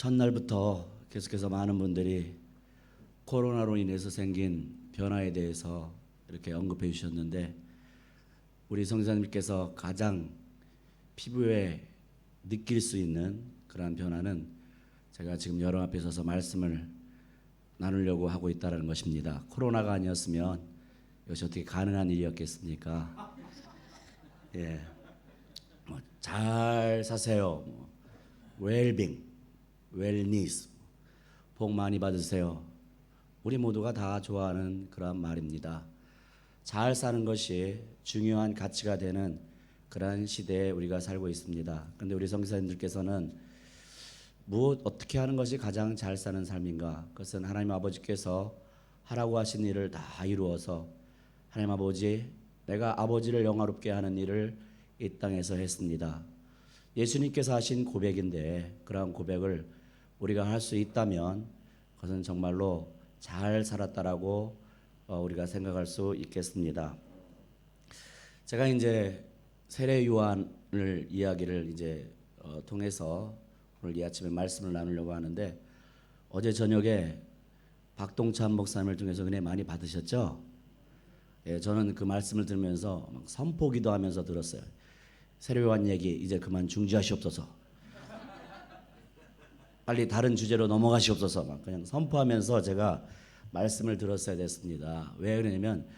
첫날부터 계속해서 많은 분들이 코로나로 인해서 생긴 변화에 대해서 이렇게 언급해 주셨는데, 우리 성사님께서 가장 피부에 느낄 수 있는 그러한 변화는 제가 지금 여러분 앞에 서서 말씀을 나누려고 하고 있다는 것입니다. 코로나가 아니었으면 이것이 어떻게 가능한 일이었겠습니까? 예, 잘 사세요. 웰빙, 웰니스, 복 많이 받으세요. 우리 모두가 다 좋아하는 그런 말입니다. 잘 사는 것이 중요한 가치가 되는 그러한 시대에 우리가 살고 있습니다. 그런데 우리 성기사님들께서는 어떻게 하는 것이 가장 잘 사는 삶인가? 그것은 하나님 아버지께서 하라고 하신 일을 다 이루어서 하나님 아버지, 내가 아버지를 영화롭게 하는 일을 이 땅에서 했습니다. 예수님께서 하신 고백인데, 그러한 고백을 우리가 할 수 있다면 그것은 정말로 잘 살았다라고 우리가 생각할 수 있겠습니다. 제가 이제 세례 요한을 이야기를 통해서 오늘 이 아침에 말씀을 나누려고 하는데, 어제 저녁에 박동찬 목사님을 통해서 은혜 많이 받으셨죠? 예, 저는 그 말씀을 들으면서 막 선포기도 하면서 들었어요. 세례 요한 얘기 이제 그만 중지하시옵소서. 빨리 다른 주제로 넘어가시옵소서. 막 그냥 선포하면서 제가 말씀을 들었어야 됐습니다. 왜 그러냐면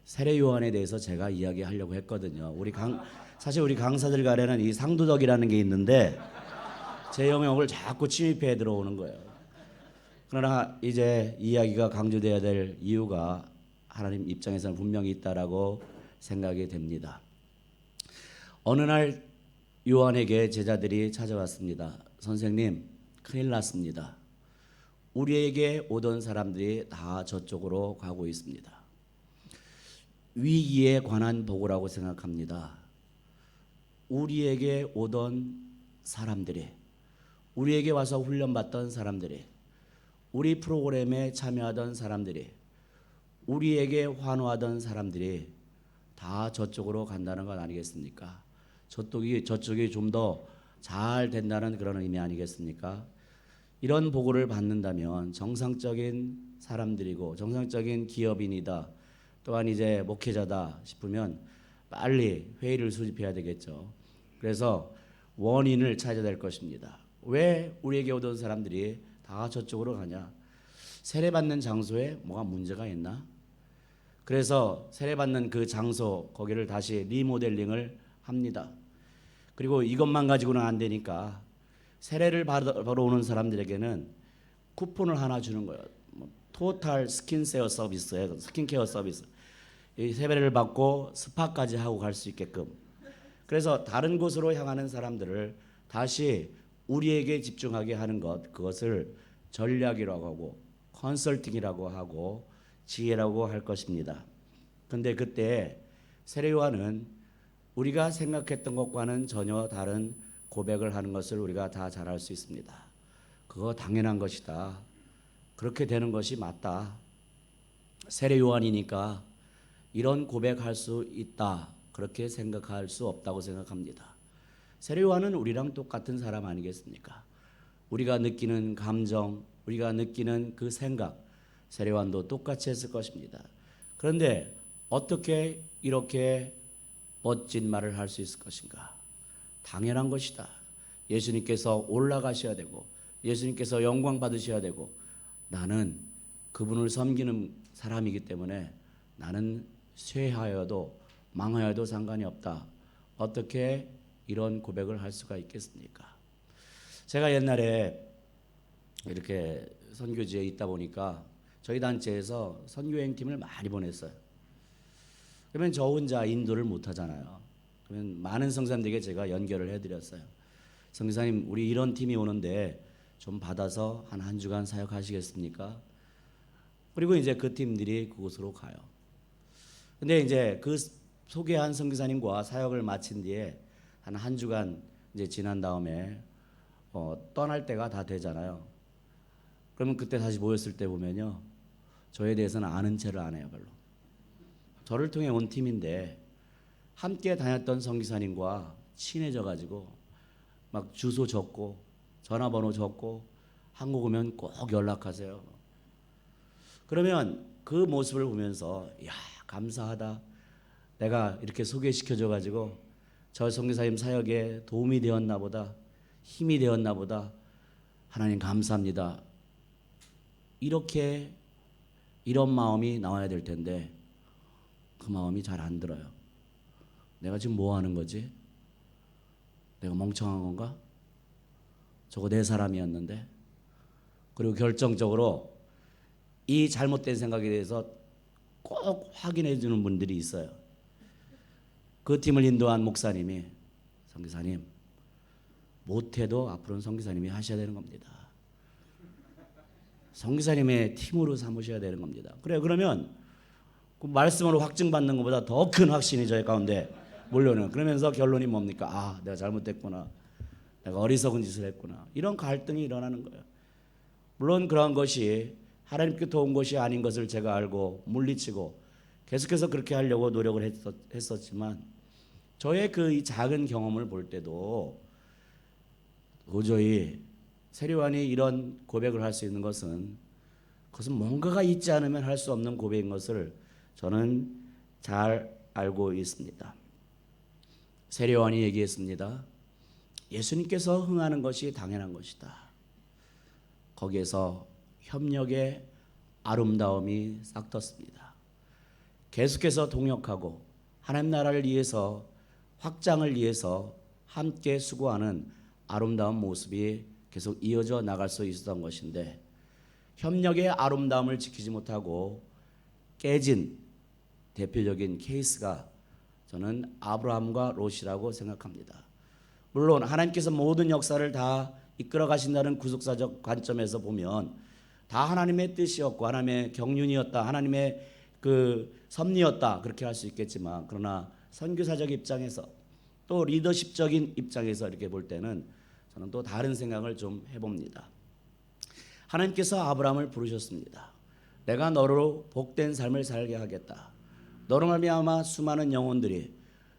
세례 요한에 대해서 제가 이야기하려고 했거든요. 사실 우리 강사들 간에는 이 상도덕이라는 게 있는데 제 영역을 자꾸 침입해 들어오는 거예요. 그러나 이제 이야기가 강조돼야 될 이유가 하나님 입장에서는 분명히 있다라고 생각이 됩니다. 어느 날 요한에게 제자들이 찾아왔습니다. 선생님, 큰일 났습니다. 우리에게 오던 사람들이 다 저쪽으로 가고 있습니다. 위기에 관한 보고라고 생각합니다. 우리에게 오던 사람들이, 우리에게 와서 훈련받던 사람들이, 우리 프로그램에 참여하던 사람들이, 우리에게 환호하던 사람들이 다 저쪽으로 간다는 것 아니겠습니까? 저쪽이 좀 더 잘 된다는 그런 의미 아니겠습니까? 이런 보고를 받는다면 정상적인 사람들이고 정상적인 기업인이다, 또한 이제 목회자다 싶으면 빨리 회의를 수집해야 되겠죠. 그래서 원인을 찾아야 될 것입니다. 왜 우리에게 오던 사람들이 다 저쪽으로 가냐? 세례받는 장소에 뭐가 문제가 있나? 그래서 세례받는 그 장소, 거기를 다시 리모델링을 합니다. 그리고 이것만 가지고는 안 되니까 세례를 받으러 오는 사람들에게는 쿠폰을 하나 주는 거예요. 토탈 스킨케어 서비스예요. 스킨케어 서비스. 이 세례를 받고 스파까지 하고 갈 수 있게끔. 그래서 다른 곳으로 향하는 사람들을 다시 우리에게 집중하게 하는 것, 그것을 전략이라고 하고 컨설팅이라고 하고 지혜라고 할 것입니다. 그런데 그때 세례 요한은 우리가 생각했던 것과는 전혀 다른 고백을 하는 것을 우리가 다 잘 알 수 있습니다. 그거 당연한 것이다. 그렇게 되는 것이 맞다. 세례 요한이니까 이런 고백할 수 있다. 그렇게 생각할 수 없다고 생각합니다. 세례 요한은 우리랑 똑같은 사람 아니겠습니까? 우리가 느끼는 감정, 우리가 느끼는 그 생각, 세례 요한도 똑같이 했을 것입니다. 그런데 어떻게 이렇게 멋진 말을 할 수 있을 것인가? 당연한 것이다. 예수님께서 올라가셔야 되고 예수님께서 영광 받으셔야 되고 나는 그분을 섬기는 사람이기 때문에 나는 쇠하여도 망하여도 상관이 없다. 어떻게 이런 고백을 할 수가 있겠습니까? 제가 옛날에 이렇게 선교지에 있다 보니까 저희 단체에서 선교행 팀을 많이 보냈어요. 그러면 저 혼자 인도를 못 하잖아요. 그러면 많은 성사님들에게 제가 연결을 해드렸어요. 성사님, 우리 이런 팀이 오는데 좀 받아서 한 주간 사역하시겠습니까? 그리고 이제 그 팀들이 그곳으로 가요. 근데 이제 그 소개한 선교사님과 사역을 마친 뒤에 한 주간 이제 지난 다음에 떠날 때가 다 되잖아요. 그러면 그때 다시 모였을 때 보면요, 저에 대해서는 아는 체를 안 해요, 별로. 저를 통해 온 팀인데 함께 다녔던 선교사님과 친해져 가지고 막 주소 적고 전화번호 적고 한국 오면 꼭 연락하세요. 그러면 그 모습을 보면서 야, 감사하다. 내가 이렇게 소개시켜줘 가지고 저 선교사님 사역에 도움이 되었나 보다. 힘이 되었나 보다. 하나님 감사합니다. 이렇게 이런 마음이 나와야 될 텐데 그 마음이 잘 안 들어요. 내가 지금 뭐 하는 거지? 내가 멍청한 건가? 저거 내 사람이었는데. 그리고 결정적으로 이 잘못된 생각에 대해서 꼭 확인해 주는 분들이 있어요. 그 팀을 인도한 목사님이 선교사님 못해도 앞으로는 선교사님이 하셔야 되는 겁니다. 선교사님의 팀으로 삼으셔야 되는 겁니다. 그래 그러면 그 말씀으로 확증받는 것보다 더 큰 확신이 저희 가운데 몰려오는. 그러면서 결론이 뭡니까? 아, 내가 잘못했구나. 내가 어리석은 짓을 했구나. 이런 갈등이 일어나는 거예요. 물론 그러한 것이 하나님께 도운 것이 아닌 것을 제가 알고 물리치고 계속해서 그렇게 하려고 노력을 했었지만 저의 그 이 작은 경험을 볼 때도 도저히 세례요한이 이런 고백을 할 수 있는 것은 그것은 뭔가가 있지 않으면 할 수 없는 고백인 것을 저는 잘 알고 있습니다. 세례요한이 얘기했습니다. 예수님께서 흥하는 것이 당연한 것이다. 거기에서 협력의 아름다움이 싹 텄습니다. 계속해서 동역하고 하나님 나라를 위해서 확장을 위해서 함께 수고하는 아름다운 모습이 계속 이어져 나갈 수 있었던 것인데 협력의 아름다움을 지키지 못하고 깨진 대표적인 케이스가 저는 아브라함과 롯이라고 생각합니다. 물론 하나님께서 모든 역사를 다 이끌어 가신다는 구속사적 관점에서 보면 다 하나님의 뜻이었고 하나님의 경륜이었다, 하나님의 그 섭리였다 그렇게 할 수 있겠지만 그러나 선교사적 입장에서 또 리더십적인 입장에서 이렇게 볼 때는 저는 또 다른 생각을 좀 해봅니다. 하나님께서 아브라함을 부르셨습니다. 내가 너로 복된 삶을 살게 하겠다. 너로 말미암아 수많은 영혼들이,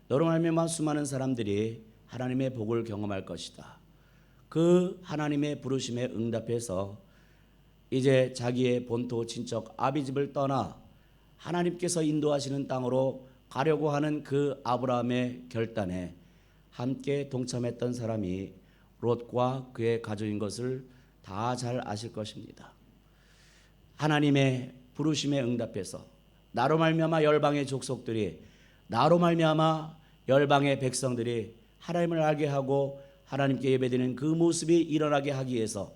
너로 말미암아 수많은 사람들이 하나님의 복을 경험할 것이다. 그 하나님의 부르심에 응답해서 이제 자기의 본토 친척 아비집을 떠나 하나님께서 인도하시는 땅으로 가려고 하는 그 아브라함의 결단에 함께 동참했던 사람이 롯과 그의 가족인 것을 다 잘 아실 것입니다. 하나님의 부르심에 응답해서 나로 말미암아 열방의 족속들이, 나로 말미암아 열방의 백성들이 하나님을 알게 하고 하나님께 예배드리는 그 모습이 일어나게 하기 위해서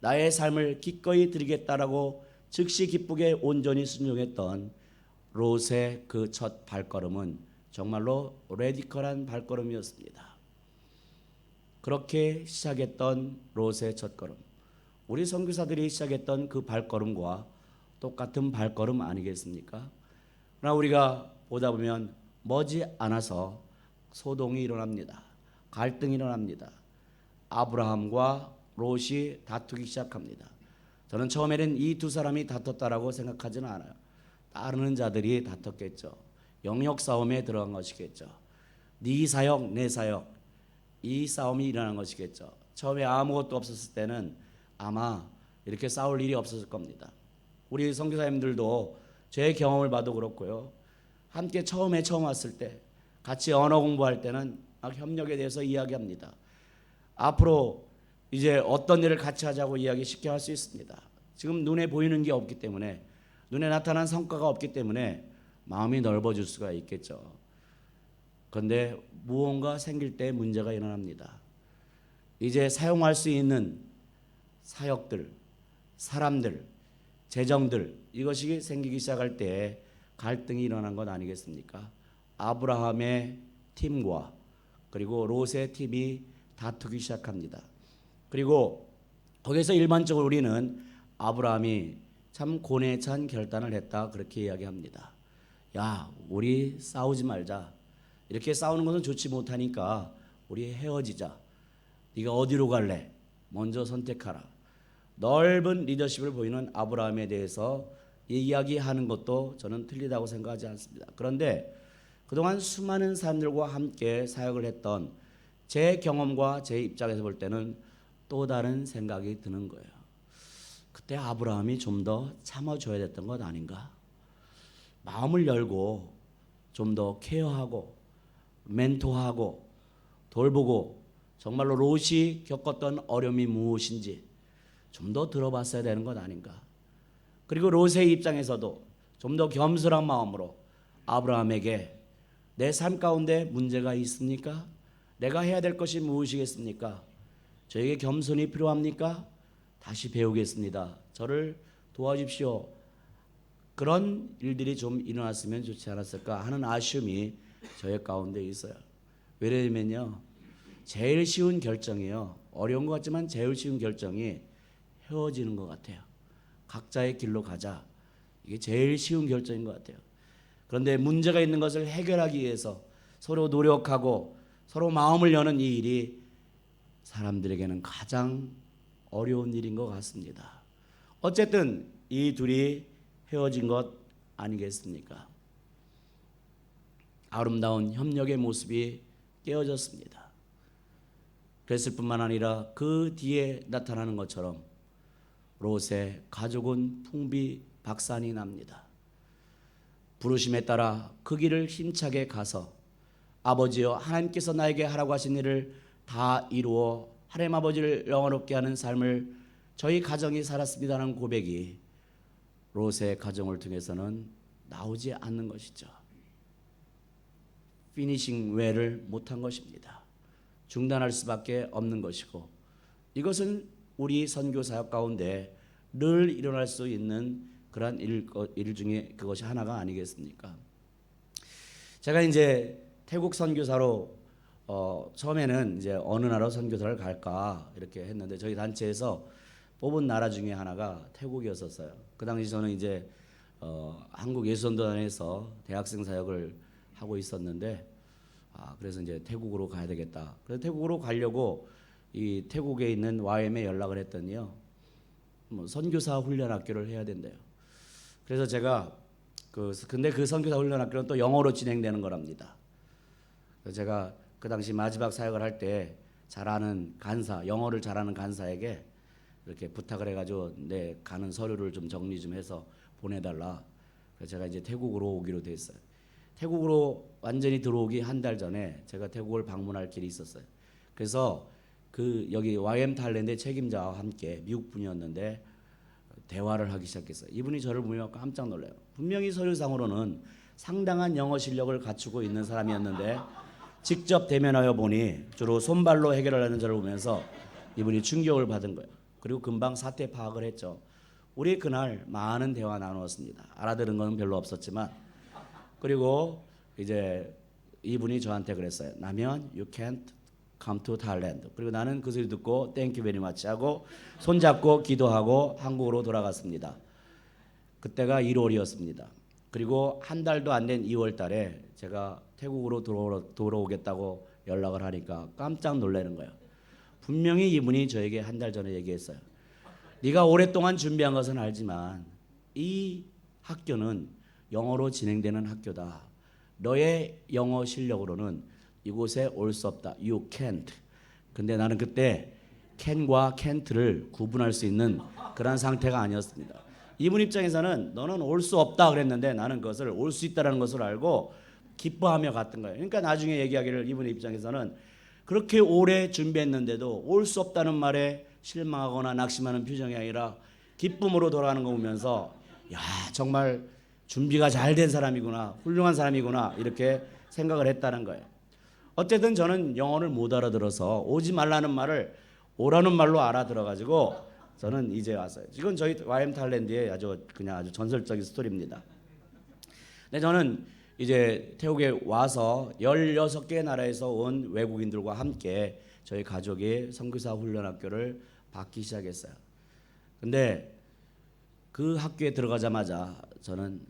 나의 삶을 기꺼이 드리겠다라고 즉시 기쁘게 온전히 순종했던 롯의 그 첫 발걸음은 정말로 레디컬한 발걸음이었습니다. 그렇게 시작했던 롯의 첫걸음, 우리 선교사들이 시작했던 그 발걸음과 똑같은 발걸음 아니겠습니까? 그러나 우리가 보다 보면 머지않아서 소동이 일어납니다. 갈등이 일어납니다. 아브라함과 롯이 다투기 시작합니다. 저는 처음에는 이 두 사람이 다퉜다라고 생각하지는 않아요. 따르는 자들이 다퉜겠죠. 영역 싸움에 들어간 것이겠죠. 네 사역 내 사역 이 싸움이 일어난 것이겠죠. 처음에 아무것도 없었을 때는 아마 이렇게 싸울 일이 없었을 겁니다. 우리 선교사님들도 제 경험을 봐도 그렇고요. 함께 처음 왔을 때 같이 언어 공부할 때는 막 협력에 대해서 이야기합니다. 앞으로 이제 어떤 일을 같이 하자고 이야기 쉽게 할 수 있습니다. 지금 눈에 보이는 게 없기 때문에, 눈에 나타난 성과가 없기 때문에 마음이 넓어질 수가 있겠죠. 그런데 무언가 생길 때 문제가 일어납니다. 이제 사용할 수 있는 사역들, 사람들, 재정들 이것이 생기기 시작할 때 갈등이 일어난 것 아니겠습니까? 아브라함의 팀과 그리고 롯의 팀이 다투기 시작합니다. 그리고 거기서 일반적으로 우리는 아브라함이 참 고뇌에 찬 결단을 했다 그렇게 이야기합니다. 야, 우리 싸우지 말자. 이렇게 싸우는 것은 좋지 못하니까 우리 헤어지자. 네가 어디로 갈래? 먼저 선택하라. 넓은 리더십을 보이는 아브라함에 대해서 이야기하는 것도 저는 틀리다고 생각하지 않습니다. 그런데 그동안 수많은 사람들과 함께 사역을 했던 제 경험과 제 입장에서 볼 때는 또 다른 생각이 드는 거예요. 그때 아브라함이 좀 더 참아줘야 됐던 것 아닌가? 마음을 열고 좀 더 케어하고 멘토하고 돌보고 정말로 롯이 겪었던 어려움이 무엇인지 좀 더 들어봤어야 되는 것 아닌가? 그리고 롯의 입장에서도 좀 더 겸손한 마음으로 아브라함에게 내 삶 가운데 문제가 있습니까? 내가 해야 될 것이 무엇이겠습니까? 저에게 겸손이 필요합니까? 다시 배우겠습니다. 저를 도와주십시오. 그런 일들이 좀 일어났으면 좋지 않았을까 하는 아쉬움이 저의 가운데 있어요. 왜냐면요, 제일 쉬운 결정이요, 어려운 것 같지만 제일 쉬운 결정이 헤어지는 것 같아요. 각자의 길로 가자. 이게 제일 쉬운 결정인 것 같아요. 그런데 문제가 있는 것을 해결하기 위해서 서로 노력하고 서로 마음을 여는 이 일이 사람들에게는 가장 어려운 일인 것 같습니다. 어쨌든 이 둘이 헤어진 것 아니겠습니까? 아름다운 협력의 모습이 깨어졌습니다. 그랬을 뿐만 아니라 그 뒤에 나타나는 것처럼 롯의 가족은 풍비박산이 납니다. 부르심에 따라 그 길을 힘차게 가서 아버지여 하나님께서 나에게 하라고 하신 일을 다 이루어 하나님 아버지를 영원롭게 하는 삶을 저희 가정이 살았습니다라는 고백이 롯의 가정을 통해서는 나오지 않는 것이죠. 피니싱 웨를 못한 것입니다. 중단할 수밖에 없는 것이고, 이것은 우리 선교 사역 가운데 늘 일어날 수 있는 그러한 일 중에 그것이 하나가 아니겠습니까? 제가 이제 태국 선교사로 처음에는 이제 어느 나라 선교사를 갈까 이렇게 했는데 저희 단체에서 뽑은 나라 중에 하나가 태국이었었어요. 그 당시 저는 이제 한국 예수선교단에서 대학생 사역을 하고 있었는데 그래서 이제 태국으로 가야 되겠다. 그래서 태국으로 가려고 이 태국에 있는 YM에 연락을 했더니요, 뭐 선교사 훈련 학교를 해야 된대요. 그래서 제가 근데 그 선교사 훈련 학교는 또 영어로 진행되는 거랍니다. 그래서 제가 그 당시 마지막 사역을 할 때 잘 아는 간사, 영어를 잘하는 간사에게 이렇게 부탁을 해가지고 내 가는 서류를 좀 정리 좀 해서 보내달라. 그래서 제가 이제 태국으로 오기로 됐어요. 태국으로 완전히 들어오기 한 달 전에 제가 태국을 방문할 길이 있었어요. 그래서 여기 YM 탈랜드의 책임자와 함께 미국 분이었는데 대화를 하기 시작했어요. 이분이 저를 보면 깜짝 놀라요. 분명히 서류상으로는 상당한 영어 실력을 갖추고 있는 사람이었는데 직접 대면하여 보니 주로 손발로 해결하는 저를 보면서 이분이 충격을 받은 거예요. 그리고 금방 사태 파악을 했죠. 우리 그날 많은 대화 나누었습니다. 알아들은 건 별로 없었지만, 그리고 이제 이분이 저한테 그랬어요. 나면 you can't come to Thailand. 그리고 나는 그 소리 듣고 thank you very much 하고 손잡고 기도하고 한국으로 돌아갔습니다. 그때가 1월이었습니다. 그리고 한 달도 안 된 2월 달에 제가 태국으로 돌아오겠다고 연락을 하니까 깜짝 놀라는 거예요. 분명히 이분이 저에게 한 달 전에 얘기했어요. 네가 오랫동안 준비한 것은 알지만 이 학교는 영어로 진행되는 학교다. 너의 영어 실력으로는 이곳에 올 수 없다. You can't. 근데 나는 그때 can과 can't를 구분할 수 있는 그런 상태가 아니었습니다. 이분 입장에서는 너는 올 수 없다 그랬는데 나는 그것을 올 수 있다는 것을 알고 기뻐하며 갔던 거예요. 그러니까 나중에 얘기하기를 이분의 입장에서는 그렇게 오래 준비했는데도 올 수 없다는 말에 실망하거나 낙심하는 표정이 아니라 기쁨으로 돌아가는 거 보면서 야, 정말 준비가 잘 된 사람이구나, 훌륭한 사람이구나 이렇게 생각을 했다는 거예요. 어쨌든 저는 영어를 못 알아들어서 오지 말라는 말을 오라는 말로 알아들어가지고 저는 이제 왔어요. 이건 저희 YM 탈랜드의 아주 전설적인 스토리입니다. 근데 저는 이제 태국에 와서 16개 나라에서 온 외국인들과 함께 저희 가족이 선교사 훈련학교를 받기 시작했어요. 근데 그 학교에 들어가자마자 저는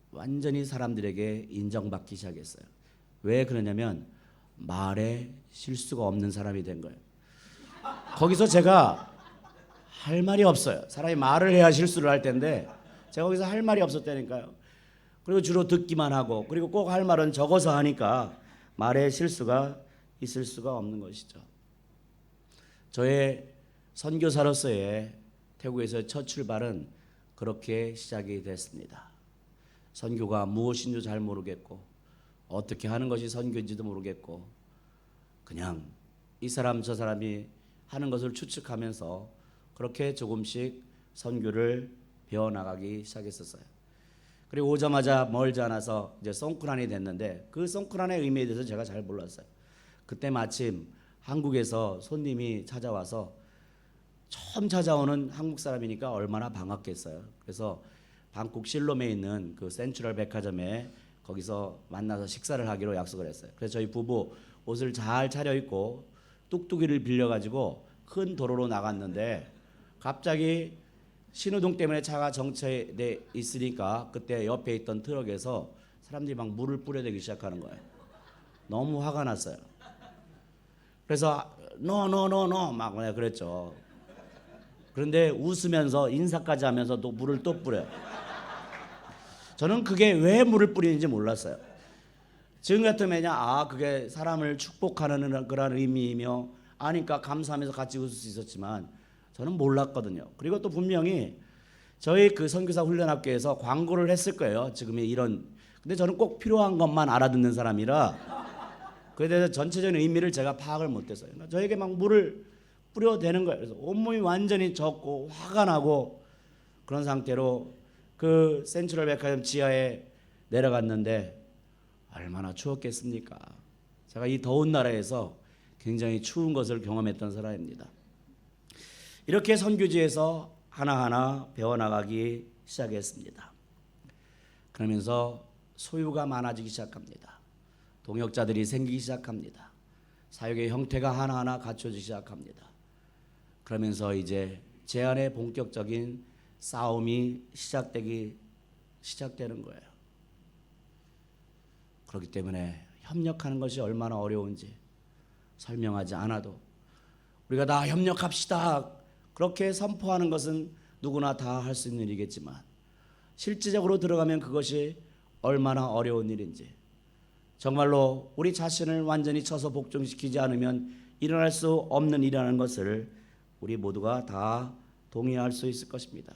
완전히 사람들에게 인정받기 시작했어요. 왜 그러냐면 말에 실수가 없는 사람이 된 거예요. 거기서 제가 할 말이 없어요. 사람이 말을 해야 실수를 할 텐데 제가 거기서 할 말이 없었다니까요. 그리고 주로 듣기만 하고, 그리고 꼭 할 말은 적어서 하니까 말에 실수가 있을 수가 없는 것이죠. 저의 선교사로서의 태국에서 첫 출발은 그렇게 시작이 됐습니다. 선교가 무엇인지 잘 모르겠고 어떻게 하는 것이 선교인지도 모르겠고 그냥 이 사람 저 사람이 하는 것을 추측하면서 그렇게 조금씩 선교를 배워나가기 시작했었어요. 그리고 오자마자 멀지 않아서 이제 송크란이 됐는데 그 송크란의 의미에 대해서 제가 잘 몰랐어요. 그때 마침 한국에서 손님이 찾아와서 처음 찾아오는 한국 사람이니까 얼마나 반갑겠어요. 그래서 방콕 실롬에 있는 그 센트럴 백화점에 거기서 만나서 식사를 하기로 약속을 했어요. 그래서 저희 부부 옷을 잘 차려입고 뚝뚝이를 빌려가지고 큰 도로로 나갔는데 갑자기 신호등 때문에 차가 정체돼 있으니까 그때 옆에 있던 트럭에서 사람들이 막 물을 뿌려대기 시작하는 거예요. 너무 화가 났어요. 그래서 노 막 그랬죠. 그런데 웃으면서 인사까지 하면서 또 물을 또 뿌려요. 저는 그게 왜 물을 뿌리는지 몰랐어요. 지금 같으면야 그게 사람을 축복하는 그런 의미이며 아니까 감사하면서 같이 웃을 수 있었지만 저는 몰랐거든요. 그리고 또 분명히 저희 그 선교사 훈련학교에서 광고를 했을 거예요. 지금의 이런. 근데 저는 꼭 필요한 것만 알아듣는 사람이라 그에 대해서 전체적인 의미를 제가 파악을 못했어요. 그러니까 저에게 막 물을 뿌려대는 거예요. 그래서 온몸이 완전히 젖고 화가 나고 그런 상태로 그 센트럴 백화점 지하에 내려갔는데 얼마나 추웠겠습니까? 제가 이 더운 나라에서 굉장히 추운 것을 경험했던 사람입니다. 이렇게 선교지에서 하나하나 배워나가기 시작했습니다. 그러면서 소유가 많아지기 시작합니다. 동역자들이 생기기 시작합니다. 사역의 형태가 하나하나 갖춰지기 시작합니다. 그러면서 이제 제 안에 본격적인 싸움이 시작되는 거예요. 그렇기 때문에 협력하는 것이 얼마나 어려운지 설명하지 않아도 우리가 다 협력합시다 그렇게 선포하는 것은 누구나 다 할 수 있는 일이겠지만 실질적으로 들어가면 그것이 얼마나 어려운 일인지 정말로 우리 자신을 완전히 쳐서 복종시키지 않으면 일어날 수 없는 일이라는 것을 우리 모두가 다 동의할 수 있을 것입니다.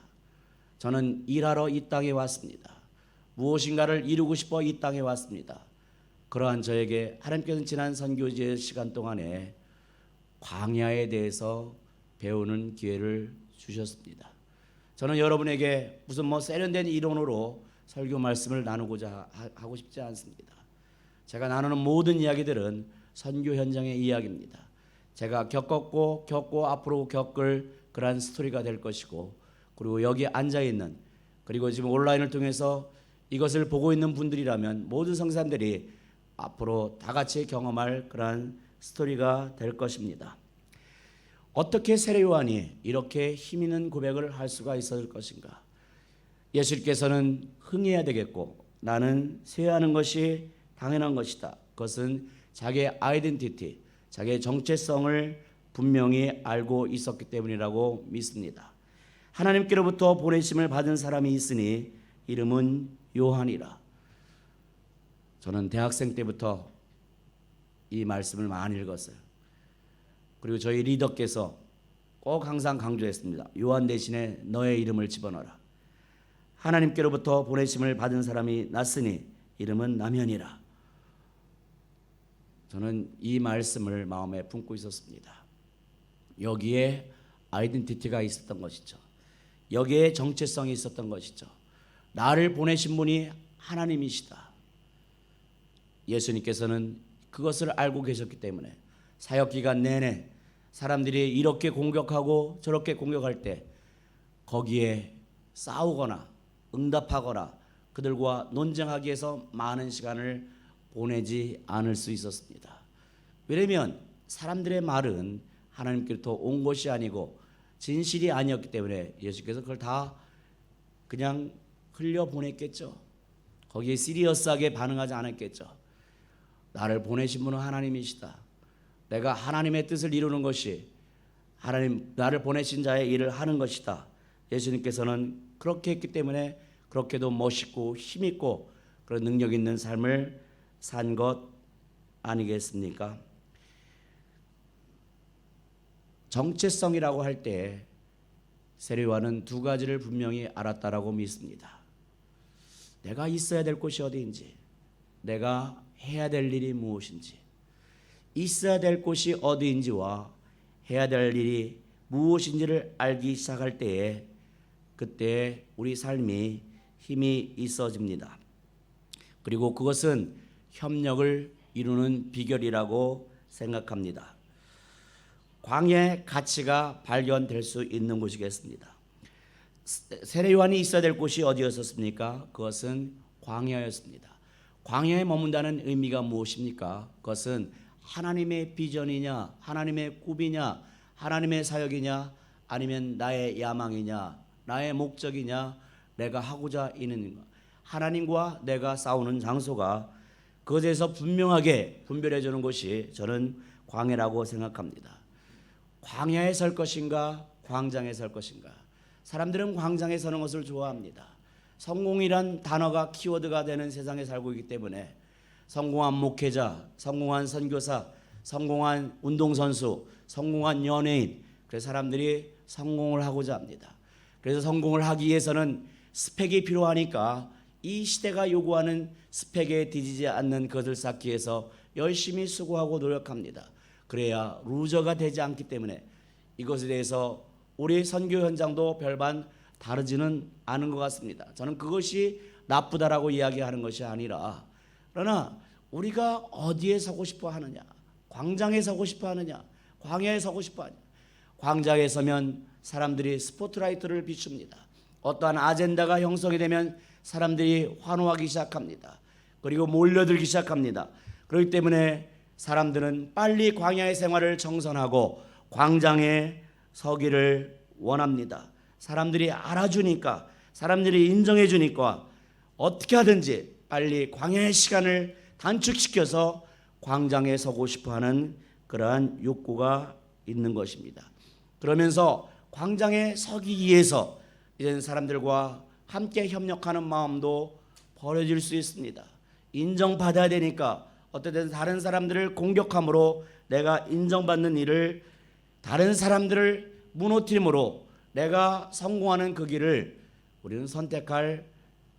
저는 일하러 이 땅에 왔습니다. 무엇인가를 이루고 싶어 이 땅에 왔습니다. 그러한 저에게 하나님께서는 지난 선교지의 시간 동안에 광야에 대해서 배우는 기회를 주셨습니다. 저는 여러분에게 무슨 세련된 이론으로 설교 말씀을 나누고자 하고 싶지 않습니다. 제가 나누는 모든 이야기들은 선교 현장의 이야기입니다. 제가 겪고 앞으로 겪을 그러한 스토리가 될 것이고 그리고 여기 앉아있는 그리고 지금 온라인을 통해서 이것을 보고 있는 분들이라면 모든 성산들이 앞으로 다 같이 경험할 그러한 스토리가 될 것입니다. 어떻게 세례 요한이 이렇게 힘 있는 고백을 할 수가 있었을 것인가? 예수님께서는 흥해야 되겠고 나는 쇠하는 것이 당연한 것이다. 그것은 자기의 아이덴티티, 자기의 정체성을 분명히 알고 있었기 때문이라고 믿습니다. 하나님께로부터 보내심을 받은 사람이 있으니 이름은 요한이라. 저는 대학생 때부터 이 말씀을 많이 읽었어요. 그리고 저희 리더께서 꼭 항상 강조했습니다. 요한 대신에 너의 이름을 집어넣어라. 하나님께로부터 보내심을 받은 사람이 났으니 이름은 남현이라. 저는 이 말씀을 마음에 품고 있었습니다. 여기에 아이덴티티가 있었던 것이죠. 여기에 정체성이 있었던 것이죠. 나를 보내신 분이 하나님이시다. 예수님께서는 그것을 알고 계셨기 때문에 사역 기간 내내 사람들이 이렇게 공격하고 저렇게 공격할 때 거기에 싸우거나 응답하거나 그들과 논쟁하기 위해서 많은 시간을 보내지 않을 수 있었습니다. 왜냐하면 사람들의 말은 하나님께로부터 온 것이 아니고 진실이 아니었기 때문에 예수께서 그걸 다 그냥 흘려보냈겠죠. 거기에 시리어스하게 반응하지 않았겠죠. 나를 보내신 분은 하나님이시다. 내가 하나님의 뜻을 이루는 것이 하나님 나를 보내신 자의 일을 하는 것이다. 예수님께서는 그렇게 했기 때문에 그렇게도 멋있고 힘있고 그런 능력 있는 삶을 산 것 아니겠습니까? 정체성이라고 할 때 세례요한은 두 가지를 분명히 알았다라고 믿습니다. 내가 있어야 될 곳이 어디인지, 내가 해야 될 일이 무엇인지, 있어야 될 곳이 어디인지와 해야 될 일이 무엇인지를 알기 시작할 때에 그때 우리 삶이 힘이 있어집니다. 그리고 그것은 협력을 이루는 비결이라고 생각합니다. 광야의 가치가 발견될 수 있는 곳이겠습니다. 세례요한이 있어야 될 곳이 어디였습니까? 그것은 광야였습니다. 광야에 머문다는 의미가 무엇입니까? 그것은 하나님의 비전이냐, 하나님의 꿈이냐, 하나님의 사역이냐, 아니면 나의 야망이냐, 나의 목적이냐, 내가 하고자 있는 하나님과 내가 싸우는 장소가 그것에서 분명하게 분별해 주는 것이 저는 광야라고 생각합니다. 광야에 설 것인가, 광장에 설 것인가. 사람들은 광장에 서는 것을 좋아합니다. 성공이란 단어가 키워드가 되는 세상에 살고 있기 때문에 성공한 목회자, 성공한 선교사, 성공한 운동선수, 성공한 연예인, 그래서 사람들이 성공을 하고자 합니다. 그래서 성공을 하기 위해서는 스펙이 필요하니까 이 시대가 요구하는 스펙에 뒤지지 않는 것을 쌓기 위해서 열심히 수고하고 노력합니다. 그래야 루저가 되지 않기 때문에 이것에 대해서 우리 선교 현장도 별반 다르지는 않은 것 같습니다. 저는 그것이 나쁘다라고 이야기하는 것이 아니라, 그러나 우리가 어디에 서고 싶어 하느냐, 광장에 서고 싶어 하느냐, 광야에 서고 싶어 하느냐. 광장에 서면 사람들이 스포트라이트를 비춥니다. 어떠한 아젠다가 형성이 되면 사람들이 환호하기 시작합니다. 그리고 몰려들기 시작합니다. 그렇기 때문에 사람들은 빨리 광야의 생활을 정선하고 광장에 서기를 원합니다. 사람들이 알아주니까, 사람들이 인정해 주니까 어떻게 하든지 빨리 광야의 시간을 단축시켜서 광장에 서고 싶어하는 그러한 욕구가 있는 것입니다. 그러면서 광장에 서기 위해서 이제는 사람들과 함께 협력하는 마음도 버려질 수 있습니다. 인정받아야 되니까 어쨌든 다른 사람들을 공격함으로 내가 인정받는 일을, 다른 사람들을 무너뜨림으로 내가 성공하는 그 길을 우리는 선택할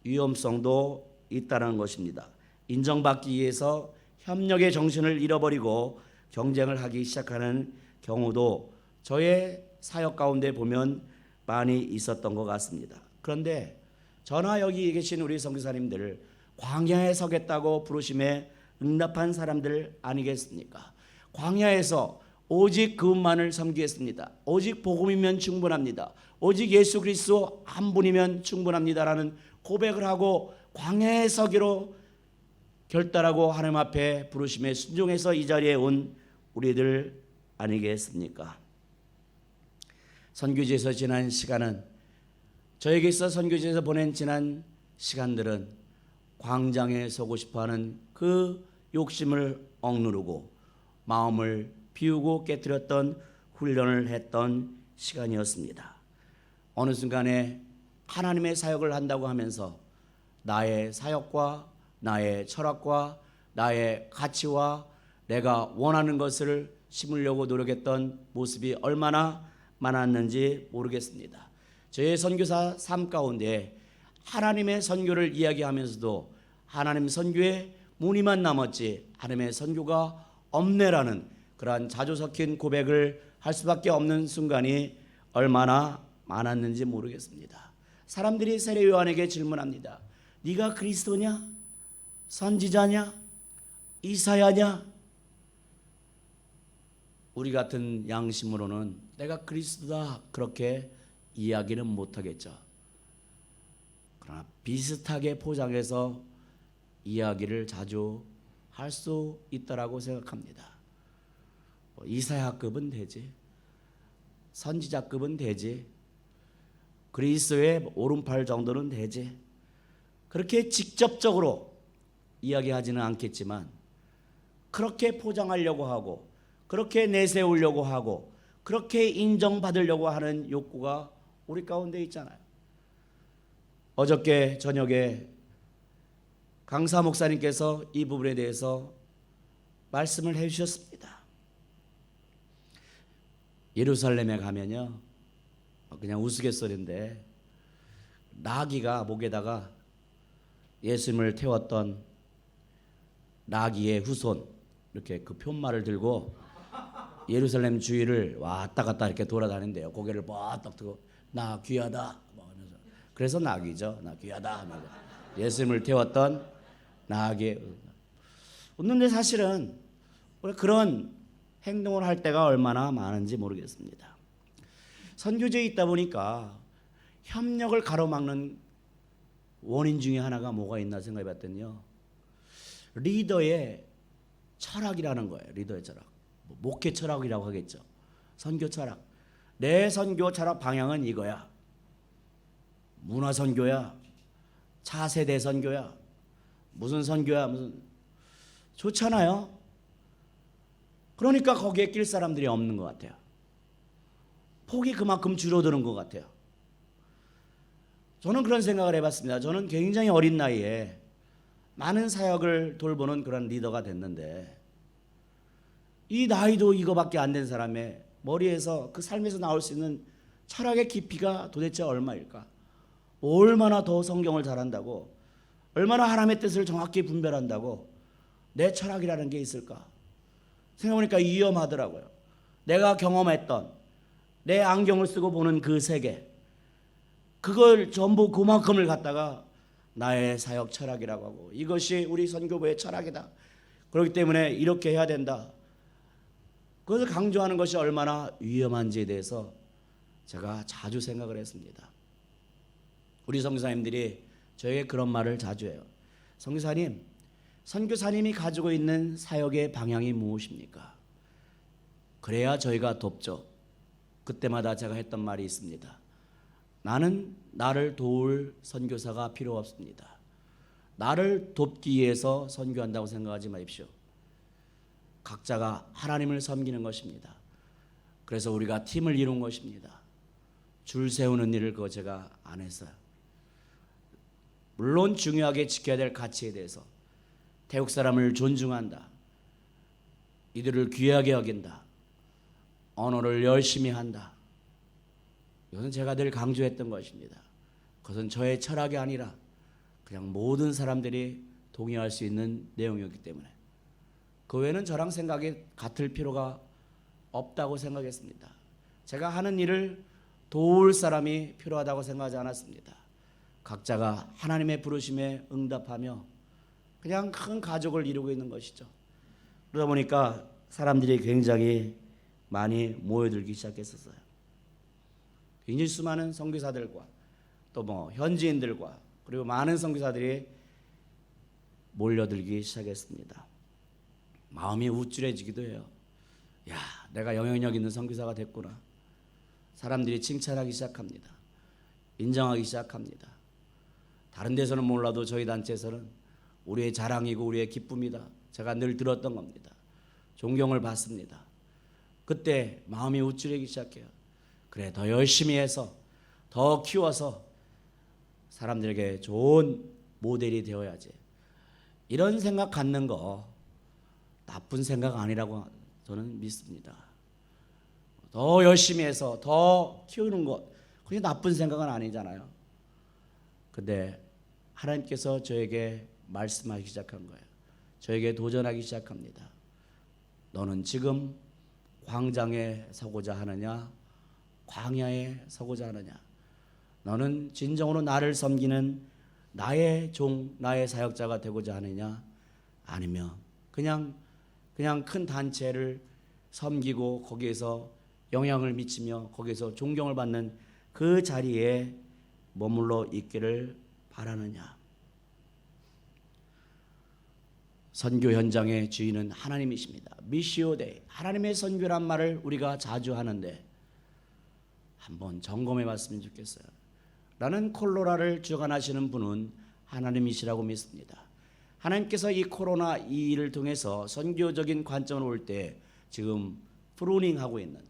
위험성도 있다는 것입니다. 인정받기 위해서 협력의 정신을 잃어버리고 경쟁을 하기 시작하는 경우도 저의 사역 가운데 보면 많이 있었던 것 같습니다. 그런데 저나 여기 계신 우리 선교사님들, 광야에 서겠다고 부르심에 응답한 사람들 아니겠습니까? 광야에서 오직 그분만을 섬기겠습니다. 오직 복음이면 충분합니다. 오직 예수 그리스도 한 분이면 충분합니다라는 고백을 하고 광야에 서기로 결단하고 하나님 앞에 부르심에 순종해서 이 자리에 온 우리들 아니겠습니까? 선교지에서 지난 시간은, 저에게 있어 선교지에서 보낸 지난 시간들은 광장에 서고 싶어하는 그 욕심을 억누르고 마음을 비우고 깨뜨렸던 훈련을 했던 시간이었습니다. 어느 순간에 하나님의 사역을 한다고 하면서 나의 사역과 나의 철학과 나의 가치와 내가 원하는 것을 심으려고 노력했던 모습이 얼마나 많았는지 모르겠습니다. 저의 선교사 삶 가운데 하나님의 선교를 이야기하면서도 하나님 선교에 무늬만 남았지 하나님의 선교가 없네라는 그러한 자주 섞인 고백을 할 수밖에 없는 순간이 얼마나 많았는지 모르겠습니다. 사람들이 세례 요한에게 질문합니다. 네가 그리스도냐? 선지자냐? 이사야냐? 우리 같은 양심으로는 내가 그리스도다 그렇게 이야기는 못하겠죠. 그러나 비슷하게 포장해서 이야기를 자주 할 수 있다라고 생각합니다. 이사야급은 되지, 선지자급은 되지, 그리스도의 오른팔 정도는 되지. 그렇게 직접적으로 이야기하지는 않겠지만 그렇게 포장하려고 하고 그렇게 내세우려고 하고 그렇게 인정받으려고 하는 욕구가 우리 가운데 있잖아요. 어저께 저녁에 강사 목사님께서 이 부분에 대해서 말씀을 해주셨습니다. 예루살렘에 가면요, 그냥 우스갯소리인데 나귀가 목에다가 예수님을 태웠던 나귀의 후손 이렇게 그 편말을 들고 예루살렘 주위를 왔다 갔다 이렇게 돌아다닌대요. 고개를 뻗떡 들고 나 귀하다. 그래서 나귀죠. 나 귀하다. 예수님을 태웠던 나귀. 웃는데 사실은 그런 행동을 할 때가 얼마나 많은지 모르겠습니다. 선교제에 있다 보니까 협력을 가로막는 원인 중에 하나가 뭐가 있나 생각해 봤더니요. 리더의 철학이라는 거예요. 리더의 철학. 목회 철학이라고 하겠죠. 선교 철학. 내 선교 철학 방향은 이거야. 문화 선교야. 차세대 선교야. 무슨 선교야. 무슨 좋잖아요. 그러니까 거기에 낄 사람들이 없는 것 같아요. 폭이 그만큼 줄어드는 것 같아요. 저는 그런 생각을 해봤습니다. 저는 굉장히 어린 나이에 많은 사역을 돌보는 그런 리더가 됐는데 이 나이도 이거밖에 안 된 사람의 머리에서 그 삶에서 나올 수 있는 철학의 깊이가 도대체 얼마일까? 얼마나 더 성경을 잘한다고, 얼마나 하나님의 뜻을 정확히 분별한다고 내 철학이라는 게 있을까? 생각해보니까 위험하더라고요. 내가 경험했던 내 안경을 쓰고 보는 그 세계, 그걸 전부 그만큼을 갖다가 나의 사역 철학이라고 하고 이것이 우리 선교부의 철학이다. 그렇기 때문에 이렇게 해야 된다. 그것을 강조하는 것이 얼마나 위험한지에 대해서 제가 자주 생각을 했습니다. 우리 선교사님들이 저에게 그런 말을 자주 해요. 선교사님, 선교사님이 가지고 있는 사역의 방향이 무엇입니까? 그래야 저희가 돕죠. 그때마다 제가 했던 말이 있습니다. 나는 나를 도울 선교사가 필요 없습니다. 나를 돕기 위해서 선교한다고 생각하지 마십시오. 각자가 하나님을 섬기는 것입니다. 그래서 우리가 팀을 이룬 것입니다. 줄 세우는 일을 그거 제가 안 했어요. 물론 중요하게 지켜야 될 가치에 대해서 태국 사람을 존중한다. 이들을 귀하게 여긴다. 언어를 열심히 한다. 이것은 제가 늘 강조했던 것입니다. 그것은 저의 철학이 아니라 그냥 모든 사람들이 동의할 수 있는 내용이었기 때문에 그 외에는 저랑 생각이 같을 필요가 없다고 생각했습니다. 제가 하는 일을 도울 사람이 필요하다고 생각하지 않았습니다. 각자가 하나님의 부르심에 응답하며 그냥 큰 가족을 이루고 있는 것이죠. 그러다 보니까 사람들이 굉장히 많이 모여들기 시작했었어요. 굉장히 수많은 선교사들과 또 현지인들과 그리고 많은 선교사들이 몰려들기 시작했습니다. 마음이 우쭐해지기도 해요. 야, 내가 영향력 있는 선교사가 됐구나. 사람들이 칭찬하기 시작합니다. 인정하기 시작합니다. 다른 데서는 몰라도 저희 단체에서는 우리의 자랑이고 우리의 기쁨이다. 제가 늘 들었던 겁니다. 존경을 받습니다. 그때 마음이 우쭐해지기 시작해요. 그래, 더 열심히 해서 더 키워서 사람들에게 좋은 모델이 되어야지. 이런 생각 갖는 거 나쁜 생각 아니라고 저는 믿습니다. 더 열심히 해서 더 키우는 것, 그게 나쁜 생각은 아니잖아요. 근데 하나님께서 저에게 말씀하기 시작한 거예요. 저에게 도전하기 시작합니다. 너는 지금 광장에 서고자 하느냐, 광야에 서고자 하느냐. 너는 진정으로 나를 섬기는 나의 종, 나의 사역자가 되고자 하느냐, 아니면 그냥 큰 단체를 섬기고 거기에서 영향을 미치며 거기에서 존경을 받는 그 자리에 머물러 있기를 바라느냐. 선교 현장의 주인은 하나님이십니다. 미시오 데이, 하나님의 선교란 말을 우리가 자주 하는데 한번 점검해 봤으면 좋겠어요. 나는 콜로라를 주관하시는 분은 하나님이시라고 믿습니다. 하나님께서 이 코로나 이 일을 통해서 선교적인 관점으로 올 때 지금 프루닝하고 있는,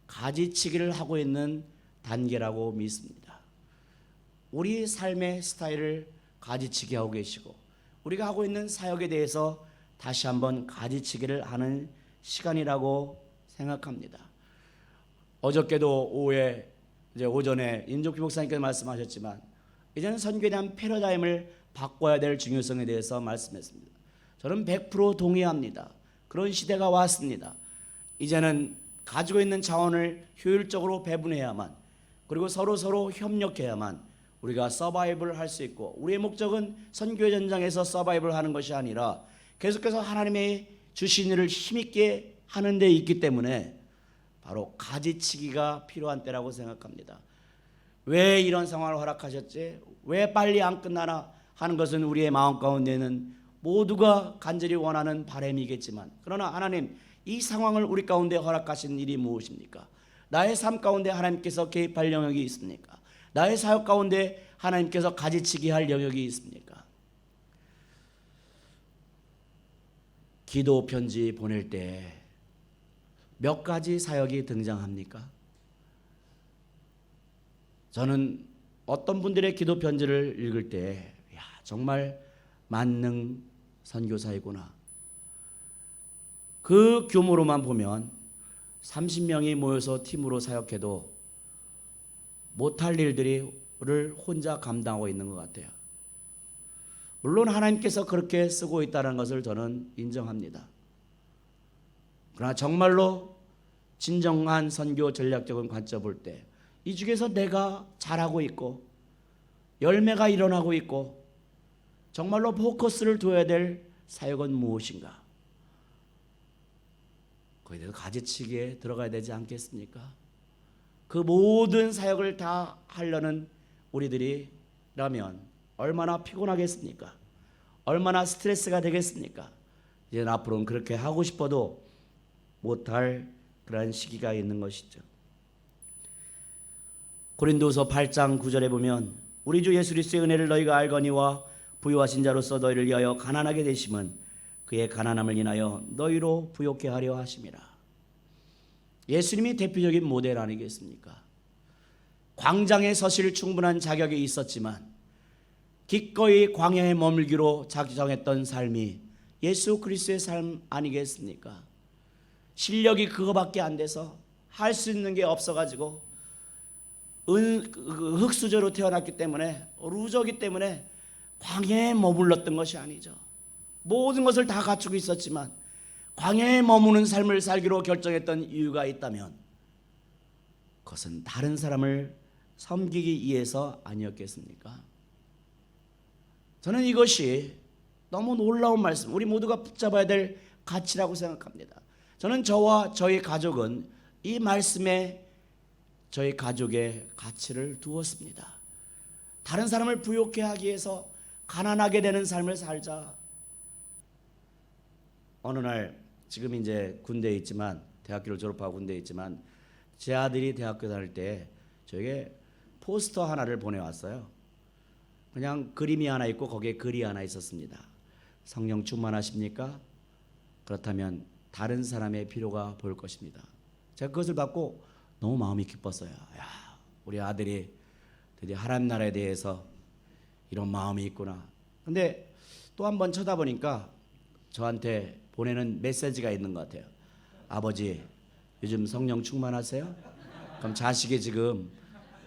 가지치기를 하고 있는 단계라고 믿습니다. 우리 삶의 스타일을 가지치기 하고 계시고 우리가 하고 있는 사역에 대해서 다시 한번 가지치기를 하는 시간이라고 생각합니다. 어저께도 오후에 이제 오전에 임종필 목사님께서 말씀하셨지만 이제는 선교에 대한 패러다임을 바꿔야 될 중요성에 대해서 말씀했습니다. 저는 100% 동의합니다. 그런 시대가 왔습니다. 이제는 가지고 있는 자원을 효율적으로 배분해야만, 그리고 서로 협력해야만 우리가 서바이벌을 할 수 있고, 우리의 목적은 선교의 전장에서 서바이벌을 하는 것이 아니라 계속해서 하나님의 주신 일을 힘있게 하는 데 있기 때문에 바로 가지치기가 필요한 때라고 생각합니다. 왜 이런 상황을 허락하셨지? 왜 빨리 안 끝나나 하는 것은 우리의 마음 가운데는 모두가 간절히 원하는 바람이겠지만, 그러나 하나님, 이 상황을 우리 가운데 허락하신 일이 무엇입니까? 나의 삶 가운데 하나님께서 개입할 영역이 있습니까? 나의 사역 가운데 하나님께서 가지치기 할 영역이 있습니까? 기도 편지 보낼 때 몇 가지 사역이 등장합니까? 저는 어떤 분들의 기도 편지를 읽을 때 정말 만능 선교사이구나. 그 규모로만 보면 30명이 모여서 팀으로 사역해도 못할 일들을 혼자 감당하고 있는 것 같아요. 물론 하나님께서 그렇게 쓰고 있다는 것을 저는 인정합니다. 그러나 정말로 진정한 선교 전략적인 관점 볼 때 이 중에서 내가 잘하고 있고 열매가 일어나고 있고 정말로 포커스를 둬야 될 사역은 무엇인가? 거기에 대해서 가지치기에 들어가야 되지 않겠습니까? 그 모든 사역을 다 하려는 우리들이라면 얼마나 피곤하겠습니까? 얼마나 스트레스가 되겠습니까? 이제 앞으로는 그렇게 하고 싶어도 못할 그런 시기가 있는 것이죠. 고린도서 8장 9절에 보면 우리 주 예수 그리스도의 은혜를 너희가 알거니와 부유하신 자로서 너희를 위하여 가난하게 되심은 그의 가난함을 인하여 너희로 부욕케 하려 하심이라. 예수님이 대표적인 모델 아니겠습니까? 광장에 서실 충분한 자격이 있었지만 기꺼이 광야에 머물기로 작정했던 삶이 예수 그리스도의 삶 아니겠습니까? 실력이 그거밖에 안 돼서 할 수 있는 게 없어가지고 흙수저로 태어났기 때문에, 루저기 때문에 광야에 머물렀던 것이 아니죠. 모든 것을 다 갖추고 있었지만 광야에 머무는 삶을 살기로 결정했던 이유가 있다면 그것은 다른 사람을 섬기기 위해서 아니었겠습니까? 저는 이것이 너무 놀라운 말씀, 우리 모두가 붙잡아야 될 가치라고 생각합니다. 저는 저와 저희 가족은 이 말씀에 저희 가족의 가치를 두었습니다. 다른 사람을 부욕해 하기 위해서 가난하게 되는 삶을 살자. 어느 날, 지금 이제 군대에 있지만, 대학교를 졸업하고 군대에 있지만, 제 아들이 대학교 다닐 때 저에게 포스터 하나를 보내왔어요. 그냥 그림이 하나 있고 거기에 글이 하나 있었습니다. 성령 충만하십니까? 그렇다면 다른 사람의 필요가 보일 것입니다. 제가 그것을 받고 너무 마음이 기뻤어요. 야, 우리 아들이 드디어 하나님 나라에 대해서 이런 마음이 있구나. 근데 또 한 번 쳐다보니까 저한테 보내는 메시지가 있는 것 같아요. 아버지, 요즘 성령 충만하세요? 그럼 자식이 지금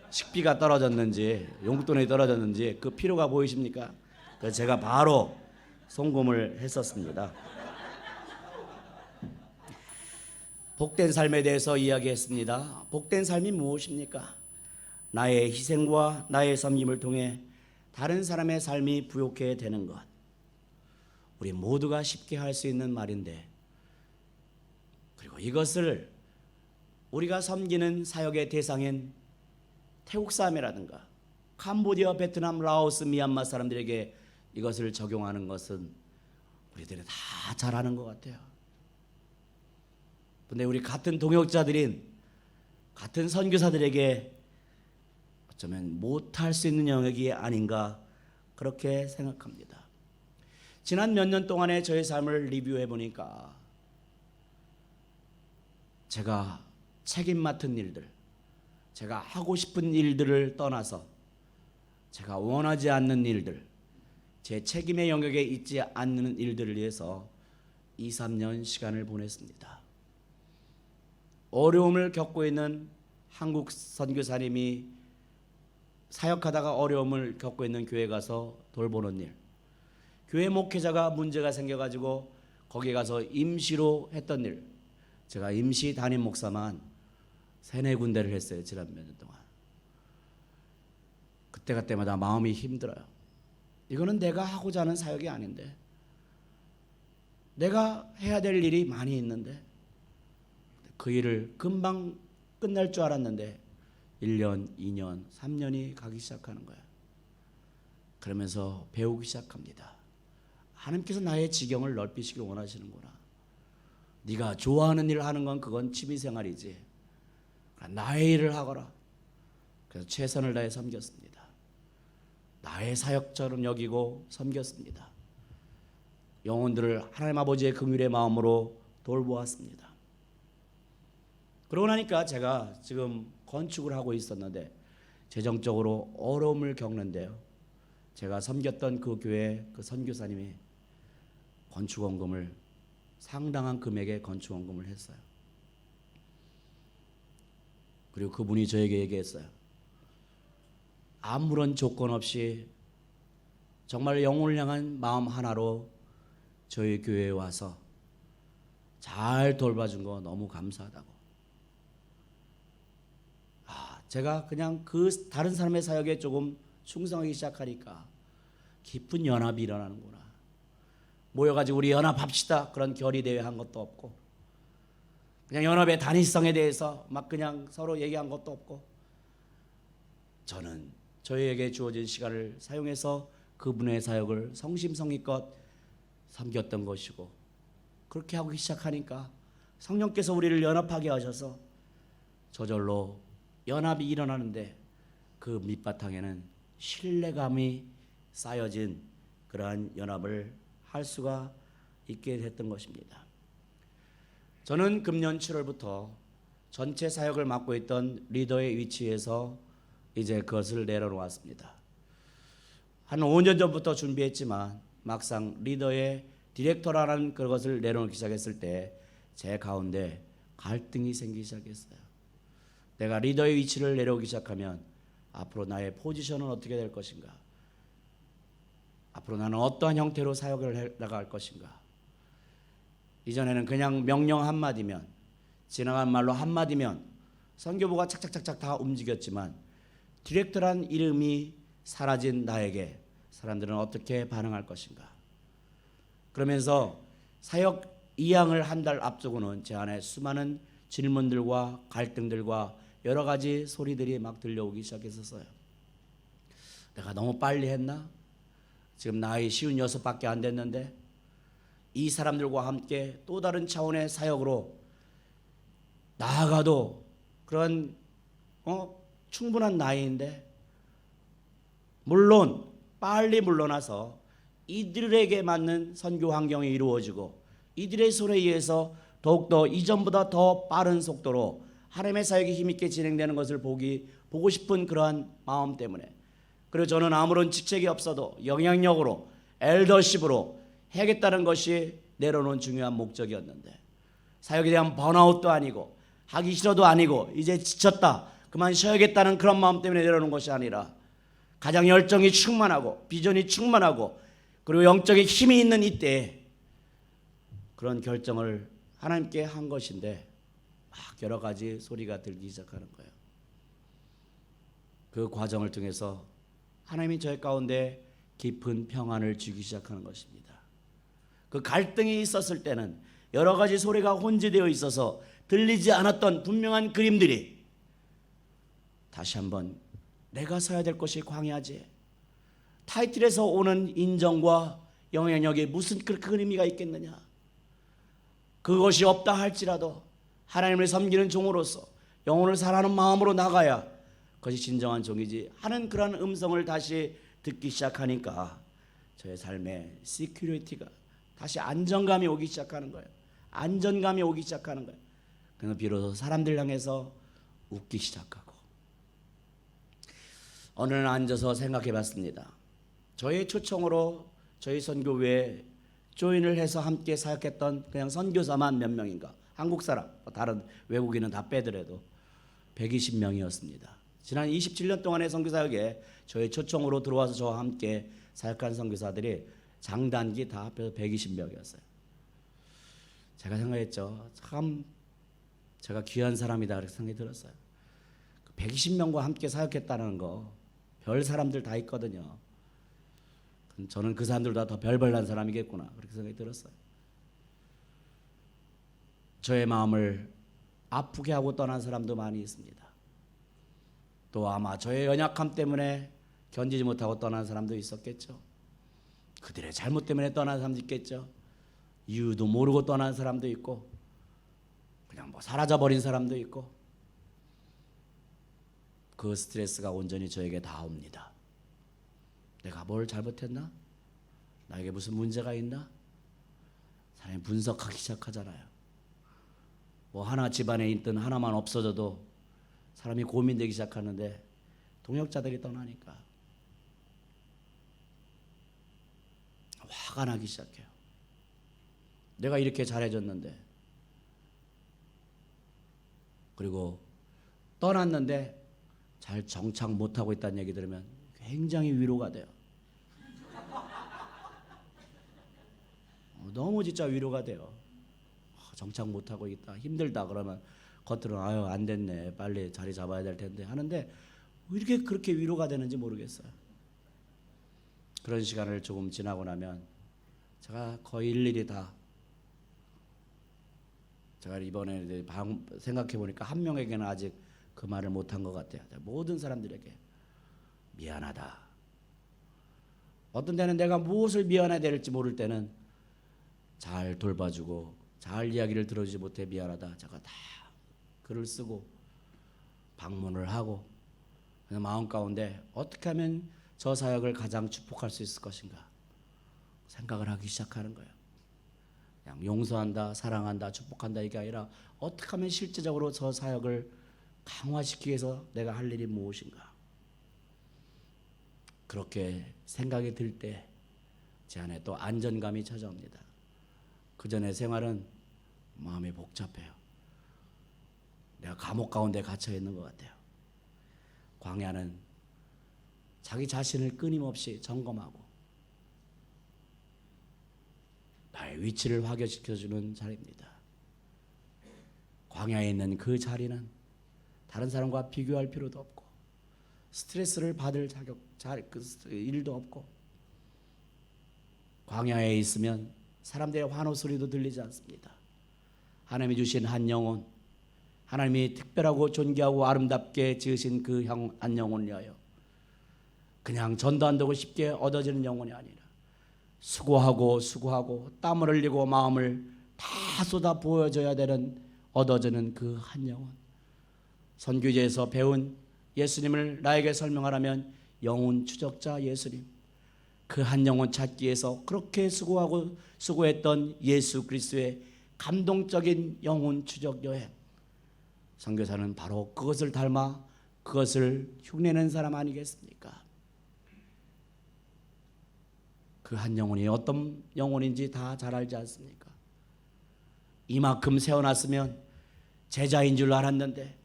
식비가 떨어졌는지 용돈이 떨어졌는지 그 필요가 보이십니까? 그래서 제가 바로 송금을 했었습니다. 복된 삶에 대해서 이야기했습니다. 복된 삶이 무엇입니까? 나의 희생과 나의 섬김을 통해 다른 사람의 삶이 부욕해 되는 것. 우리 모두가 쉽게 할 수 있는 말인데, 그리고 이것을 우리가 섬기는 사역의 대상인 태국 사람이라든가 캄보디아, 베트남, 라오스, 미얀마 사람들에게 이것을 적용하는 것은 우리들이 다 잘하는 것 같아요. 근데 우리 같은 동역자들인 같은 선교사들에게 어쩌면 못할 수 있는 영역이 아닌가 그렇게 생각합니다. 지난 몇 년 동안의 저의 삶을 리뷰해 보니까 제가 책임 맡은 일들, 제가 하고 싶은 일들을 떠나서 제가 원하지 않는 일들, 제 책임의 영역에 있지 않는 일들을 위해서 2-3년 시간을 보냈습니다. 어려움을 겪고 있는 한국 선교사님이 사역하다가 어려움을 겪고 있는 교회 가서 돌보는 일, 교회 목회자가 문제가 생겨가지고 거기 가서 임시로 했던 일, 제가 임시 담임 목사만 3-4군데를 했어요. 지난 몇 년 동안. 그때마다 마음이 힘들어요. 이거는 내가 하고자 하는 사역이 아닌데, 내가 해야 될 일이 많이 있는데, 그 일을 금방 끝날 줄 알았는데 1년, 2년, 3년이 가기 시작하는 거야. 그러면서 배우기 시작합니다. 하나님께서 나의 지경을 넓히시길 원하시는구나. 네가 좋아하는 일을 하는 건 그건 취미생활이지, 나의 일을 하거라. 그래서 최선을 다해 섬겼습니다. 나의 사역처럼 여기고 섬겼습니다. 영혼들을 하나님 아버지의 긍휼의 마음으로 돌보았습니다. 그러고 나니까 제가 지금 건축을 하고 있었는데 재정적으로 어려움을 겪는데요, 제가 섬겼던 그 교회 그 선교사님이 건축원금을 상당한 금액의 건축원금을 했어요. 그리고 그분이 저에게 얘기했어요. 아무런 조건 없이 정말 영혼을 향한 마음 하나로 저희 교회에 와서 잘 돌봐준 거 너무 감사하다고. 제가 그냥 그 다른 사람의 사역에 조금 충성하기 시작하니까 깊은 연합이 일어나는구나. 모여가지고 우리 연합합시다 그런 결의대회 한 것도 없고, 그냥 연합의 단위성에 대해서 막 그냥 서로 얘기한 것도 없고, 저는 저희에게 주어진 시간을 사용해서 그분의 사역을 성심성의껏 섬겼던 것이고, 그렇게 하기 시작하니까 성령께서 우리를 연합하게 하셔서 저절로 연합이 일어나는데 그 밑바탕에는 신뢰감이 쌓여진 그러한 연합을 할 수가 있게 됐던 것입니다. 저는 금년 7월부터 전체 사역을 맡고 있던 리더의 위치에서 이제 그것을 내려놓았습니다. 한 5년 전부터 준비했지만 막상 리더의 디렉터라는 그것을 내려놓기 시작했을 때 제 가운데 갈등이 생기기 시작했어요. 내가 리더의 위치를 내려오기 시작하면 앞으로 나의 포지션은 어떻게 될 것인가? 앞으로 나는 어떠한 형태로 사역을 해 나갈 것인가? 이전에는 그냥 명령 한마디면, 지나간 말로 한마디면 선교부가 착착착착 다 움직였지만 디렉터란 이름이 사라진 나에게 사람들은 어떻게 반응할 것인가? 그러면서 사역 이양을 한 달 앞두고는 제 안에 수많은 질문들과 갈등들과 여러 가지 소리들이 막 들려오기 시작했었어요. 내가 너무 빨리 했나? 지금 나이 56밖에 안 됐는데 이 사람들과 함께 또 다른 차원의 사역으로 나아가도 그런 충분한 나이인데, 물론 빨리 물러나서 이들에게 맞는 선교 환경이 이루어지고 이들의 손에 의해서 더욱더 이전보다 더 빠른 속도로 하나님의 사역이 힘있게 진행되는 것을 보고 싶은 그러한 마음 때문에, 그리고 저는 아무런 직책이 없어도 영향력으로 엘더십으로 해야겠다는 것이 내려놓은 중요한 목적이었는데, 사역에 대한 번아웃도 아니고 하기 싫어도 아니고 이제 지쳤다 그만 쉬어야겠다는 그런 마음 때문에 내려놓은 것이 아니라 가장 열정이 충만하고 비전이 충만하고 그리고 영적인 힘이 있는 이때에 그런 결정을 하나님께 한 것인데 막 여러 가지 소리가 들기 시작하는 거예요. 그 과정을 통해서 하나님이 저희 가운데 깊은 평안을 주기 시작하는 것입니다. 그 갈등이 있었을 때는 여러 가지 소리가 혼재되어 있어서 들리지 않았던 분명한 그림들이 다시 한번 내가 서야 될 것이 광야지, 타이틀에서 오는 인정과 영향력에 무슨 큰 의미가 있겠느냐, 그것이 없다 할지라도 하나님을 섬기는 종으로서 영혼을 사랑하는 마음으로 나가야 그것이 진정한 종이지 하는 그런 음성을 다시 듣기 시작하니까 저의 삶에 시큐리티가 다시 안정감이 오기 시작하는 거예요. 안전감이 오기 시작하는 거예요. 그래서 비로소 사람들 향해서 웃기 시작하고, 어느 날 앉아서 생각해 봤습니다. 저의 초청으로 저희 선교회에 조인을 해서 함께 사역했던 그냥 선교사만 몇 명인가, 한국 사람, 다른 외국인은 다 빼더라도 120명이었습니다. 지난 27년 동안의 선교사역에 저의 초청으로 들어와서 저와 함께 사역한 선교사들이 장단기 다 합해서 120명이었어요. 제가 생각했죠. 참 제가 귀한 사람이다 그렇게 생각이 들었어요. 120명과 함께 사역했다는 거 별 사람들 다 있거든요. 저는 그 사람들보다 더 별별난 사람이겠구나 그렇게 생각이 들었어요. 저의 마음을 아프게 하고 떠난 사람도 많이 있습니다. 또 아마 저의 연약함 때문에 견디지 못하고 떠난 사람도 있었겠죠. 그들의 잘못 때문에 떠난 사람도 있겠죠. 이유도 모르고 떠난 사람도 있고 그냥 뭐 사라져버린 사람도 있고 그 스트레스가 온전히 저에게 다 옵니다. 내가 뭘 잘못했나? 나에게 무슨 문제가 있나? 사람이 분석하기 시작하잖아요. 뭐 하나 집안에 있든 하나만 없어져도 사람이 고민되기 시작하는데 동역자들이 떠나니까 화가 나기 시작해요. 내가 이렇게 잘해줬는데 그리고 떠났는데 잘 정착 못하고 있다는 얘기 들으면 굉장히 위로가 돼요. 너무 진짜 위로가 돼요. 정착 못하고 있다 힘들다 그러면 겉으로는 아유 안 됐네 빨리 자리 잡아야 될 텐데 하는데 왜 이렇게 그렇게 위로가 되는지 모르겠어요. 그런 시간을 조금 지나고 나면 제가 거의 일일이 다 제가 이번에 생각해 보니까 한 명에게는 아직 그 말을 못한 것 같아요. 모든 사람들에게 미안하다. 어떤 때는 내가 무엇을 미안해야 될지 모를 때는 잘 돌봐주고 잘 이야기를 들어주지 못해 미안하다. 제가 다 글을 쓰고 방문을 하고 마음 가운데 어떻게 하면 저 사역을 가장 축복할 수 있을 것인가 생각을 하기 시작하는 거예요. 그냥 용서한다, 사랑한다, 축복한다 이게 아니라 어떻게 하면 실제적으로 저 사역을 강화시키기 위해서 내가 할 일이 무엇인가. 그렇게 생각이 들 때 제 안에 또 안전감이 찾아옵니다. 그 전에 생활은 마음이 복잡해요. 내가 감옥 가운데 갇혀 있는 것 같아요. 광야는 자기 자신을 끊임없이 점검하고 나의 위치를 확인시켜주는 자리입니다. 광야에 있는 그 자리는 다른 사람과 비교할 필요도 없고 스트레스를 받을 일도 없고 광야에 있으면 사람들의 환호 소리도 들리지 않습니다. 하나님이 주신 한 영혼, 하나님이 특별하고 존귀하고 아름답게 지으신 그 한 영혼을 위하여 그냥 전도한다고 쉽게 얻어지는 영혼이 아니라 수고하고 땀을 흘리고 마음을 다 쏟아 부어줘야 되는 얻어지는 그 한 영혼. 선교제에서 배운 예수님을 나에게 설명하라면 영혼 추적자 예수님. 그 한 영혼 찾기 위해서 그렇게 수고했던 예수 그리스도의 감동적인 영혼 추적 여행. 선교사는 바로 그것을 닮아 그것을 흉내낸 사람 아니겠습니까? 그 한 영혼이 어떤 영혼인지 다 잘 알지 않습니까? 이만큼 세워놨으면 제자인 줄 알았는데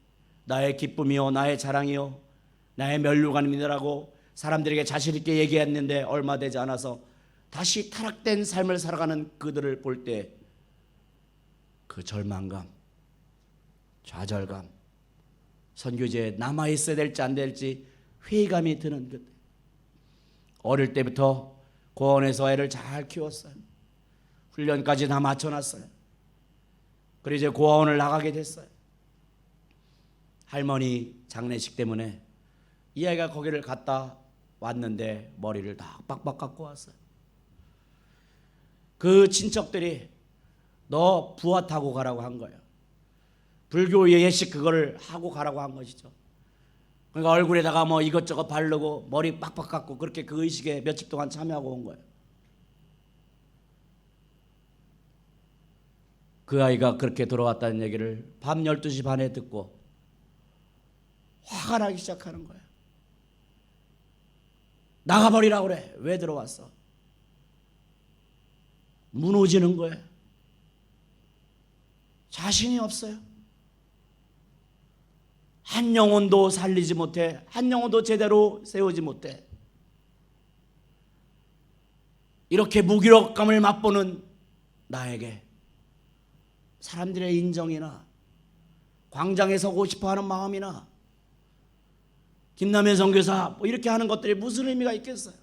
나의 기쁨이요 나의 자랑이요 나의 면류관입니다라고 사람들에게 자신 있게 얘기했는데 얼마 되지 않아서 다시 타락된 삶을 살아가는 그들을 볼 때 그 절망감, 좌절감, 선교제에 남아있어야 될지 안 될지 회의감이 드는 것. 어릴 때부터 고원에서 애를 잘 키웠어요. 훈련까지 다 맞춰놨어요. 그리고 이제 고아원을 나가게 됐어요. 할머니 장례식 때문에 이 아이가 거기를 갔다 왔는데 머리를 다 빡빡 깎고 왔어요. 그 친척들이 너 부화 타고 가라고 한 거예요. 불교 예식 그거를 하고 가라고 한 것이죠. 그러니까 얼굴에다가 뭐 이것저것 바르고 머리 빡빡 깎고 그렇게 그 의식에 며칠 동안 참여하고 온 거예요. 그 아이가 그렇게 돌아왔다는 얘기를 밤 12시 반에 듣고 화가 나기 시작하는 거예요. 나가버리라고 그래. 왜 들어왔어? 무너지는 거예요. 자신이 없어요. 한 영혼도 살리지 못해, 한 영혼도 제대로 세우지 못해. 이렇게 무기력감을 맛보는 나에게 사람들의 인정이나 광장에 서고 싶어하는 마음이나 김남현 선교사 뭐 이렇게 하는 것들이 무슨 의미가 있겠어요?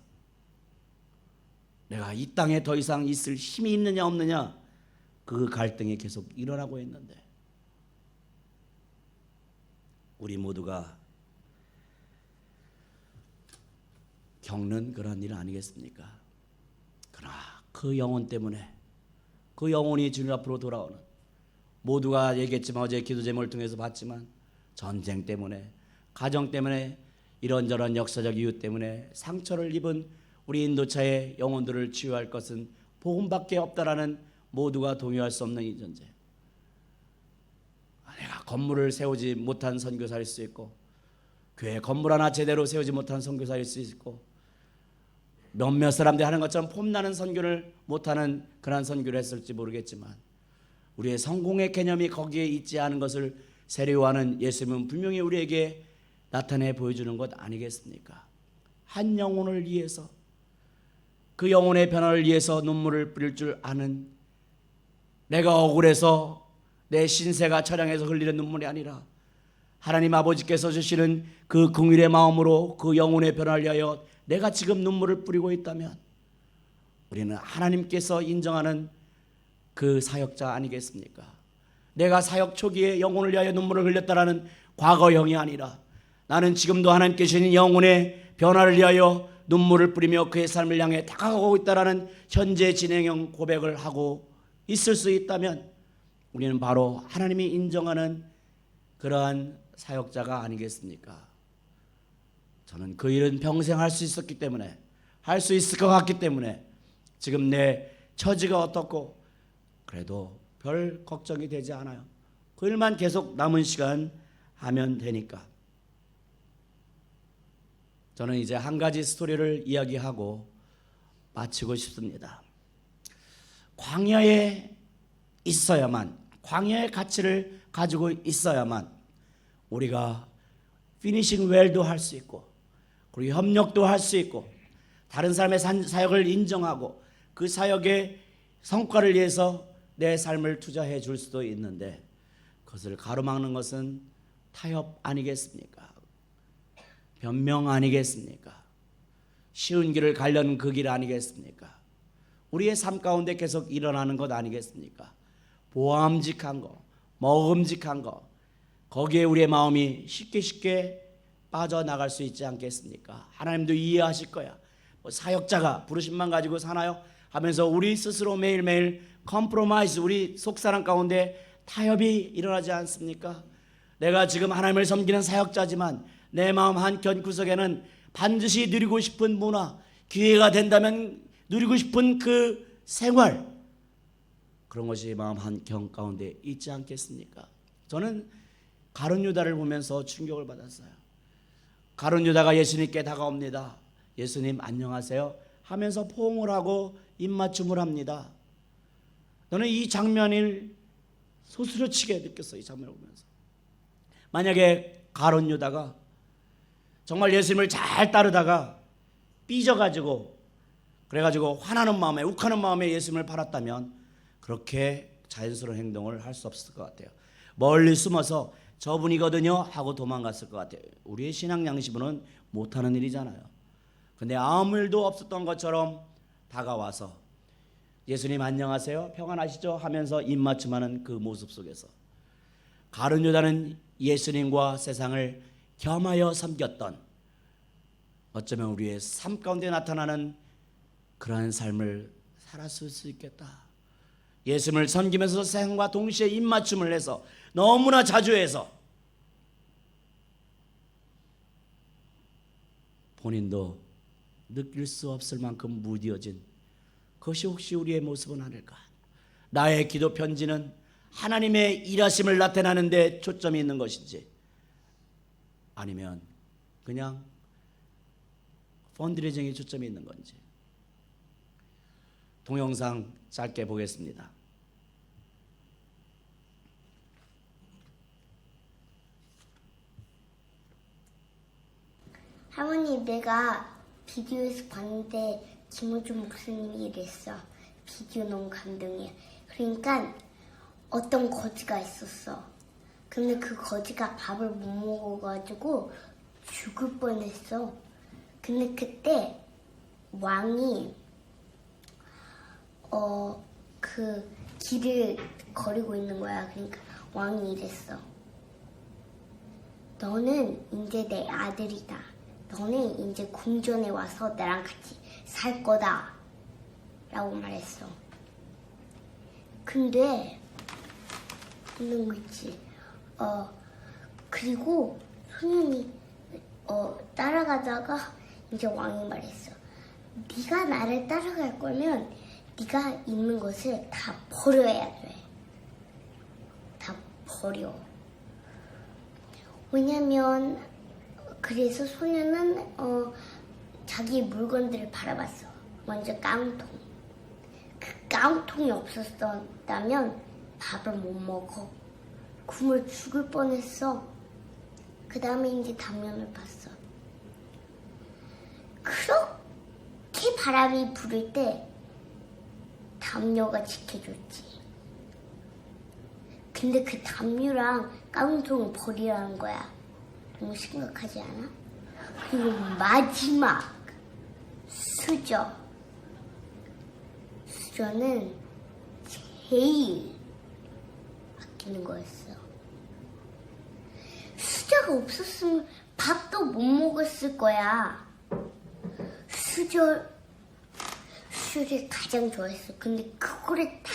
내가 이 땅에 더 이상 있을 힘이 있느냐 없느냐, 그 갈등이 계속 일어나고 있는데, 우리 모두가 겪는 그런 일 아니겠습니까? 그러나 그 영혼 때문에, 그 영혼이 주님 앞으로 돌아오는, 모두가 얘기했지만 어제 기도 제목을 통해서 봤지만, 전쟁 때문에, 가정 때문에, 이런저런 역사적 이유 때문에 상처를 입은 우리 인도차의 영혼들을 치유할 것은 복음밖에 없다라는 모두가 동의할 수 없는 이 존재. 내가 건물을 세우지 못한 선교사일 수 있고, 교회 건물 하나 제대로 세우지 못한 선교사일 수 있고, 몇몇 사람들이 하는 것처럼 폼나는 선교를 못하는 그런 선교를 했을지 모르겠지만, 우리의 성공의 개념이 거기에 있지 않은 것을 세례요한은 예수님은 분명히 우리에게 나타내 보여주는 것 아니겠습니까? 한 영혼을 위해서, 그 영혼의 변화를 위해서 눈물을 뿌릴 줄 아는, 내가 억울해서 내 신세가 처량해서 흘리는 눈물이 아니라 하나님 아버지께서 주시는 그 긍휼의 마음으로 그 영혼의 변화를 위하여 내가 지금 눈물을 뿌리고 있다면, 우리는 하나님께서 인정하는 그 사역자 아니겠습니까? 내가 사역 초기에 영혼을 위하여 눈물을 흘렸다라는 과거형이 아니라, 나는 지금도 하나님께 주신 영혼의 변화를 위하여 눈물을 뿌리며 그의 삶을 향해 다가가고 있다라는 현재 진행형 고백을 하고 있을 수 있다면, 우리는 바로 하나님이 인정하는 그러한 사역자가 아니겠습니까? 저는 그 일은 평생 할 수 있었기 때문에, 할 수 있을 것 같기 때문에 지금 내 처지가 어떻고 그래도 별 걱정이 되지 않아요. 그 일만 계속 남은 시간 하면 되니까. 저는 이제 한 가지 스토리를 이야기하고 마치고 싶습니다. 광야에 있어야만, 광야의 가치를 가지고 있어야만 우리가 피니싱 웰도 할 수 있고, 그리고 협력도 할 수 있고, 다른 사람의 사역을 인정하고 그 사역의 성과를 위해서 내 삶을 투자해 줄 수도 있는데, 그것을 가로막는 것은 타협 아니겠습니까? 변명 아니겠습니까? 쉬운 길을 가려는 그 길 아니겠습니까? 우리의 삶 가운데 계속 일어나는 것 아니겠습니까? 보암직한 거, 먹음직한 거, 거기에 우리의 마음이 쉽게 빠져나갈 수 있지 않겠습니까? 하나님도 이해하실 거야. 뭐 사역자가 부르심만 가지고 사나요? 하면서 우리 스스로 매일매일 컴프로마이즈, 우리 속사람 가운데 타협이 일어나지 않습니까? 내가 지금 하나님을 섬기는 사역자지만 내 마음 한켠 구석에는 반드시 누리고 싶은 문화, 기회가 된다면 누리고 싶은 그 생활, 그런 것이 마음 한켠 가운데 있지 않겠습니까? 저는 가룟 유다를 보면서 충격을 받았어요. 가룟 유다가 예수님께 다가옵니다. 예수님 안녕하세요 하면서 포옹을 하고 입맞춤을 합니다. 저는 이 장면을 소스러치게 느꼈어요. 이 장면을 보면서. 만약에 가룟 유다가 정말 예수님을 잘 따르다가 삐져가지고, 그래가지고 화나는 마음에, 욱하는 마음에 예수님을 팔았다면 그렇게 자연스러운 행동을 할 수 없을 것 같아요. 멀리 숨어서 저분이거든요 하고 도망갔을 것 같아요. 우리의 신앙 양심으로는 못하는 일이잖아요. 근데 아무 일도 없었던 것처럼 다가와서 예수님 안녕하세요, 평안하시죠 하면서 입맞춤하는 그 모습 속에서 가룟 유다는 예수님과 세상을 겸하여 섬겼던, 어쩌면 우리의 삶 가운데 나타나는 그러한 삶을 살았을 수 있겠다. 예수님을 섬기면서 세상과 동시에 입맞춤을 해서, 너무나 자주 해서 본인도 느낄 수 없을 만큼 무뎌진 그것이 혹시 우리의 모습은 아닐까? 나의 기도 편지는 하나님의 일하심을 나타내는 데 초점이 있는 것인지, 아니면 그냥 펀드레이징에 초점이 있는 건지. 동영상 짧게 보겠습니다. 할머니, 내가 비디오에서 봤는데 김호준 목사님이 이랬어. 비디오 너무 감동이야. 그러니까 어떤 거지가 있었어. 근데 그 거지가 밥을 못 먹어가지고 죽을 뻔했어. 근데 그때 왕이 그 길을 거리고 있는 거야. 그러니까 왕이 이랬어. 너는 이제 내 아들이다. 너는 이제 궁전에 와서 나랑 같이 살 거다. 라고 말했어. 근데 있는 거 있지. 그리고 소년이 따라가다가 이제 왕이 말했어. 네가 나를 따라갈 거면 네가 있는 것을 다 버려야 돼. 다 버려. 왜냐면 그래서 소년은 자기 물건들을 바라봤어. 먼저 깡통. 그 깡통이 없었다면 밥을 못 먹어. 굶어 죽을 뻔했어. 그 다음에 이제 담요를 봤어. 그렇게 바람이 불을 때 담요가 지켜줬지. 근데 그 담요랑 깡통을 버리라는 거야. 너무 심각하지 않아? 그리고 마지막 수저. 수저는 제일 아끼는 거였어. 수저가 없었으면 밥도 못 먹었을 거야. 수저를 가장 좋아했어. 근데 그거를 다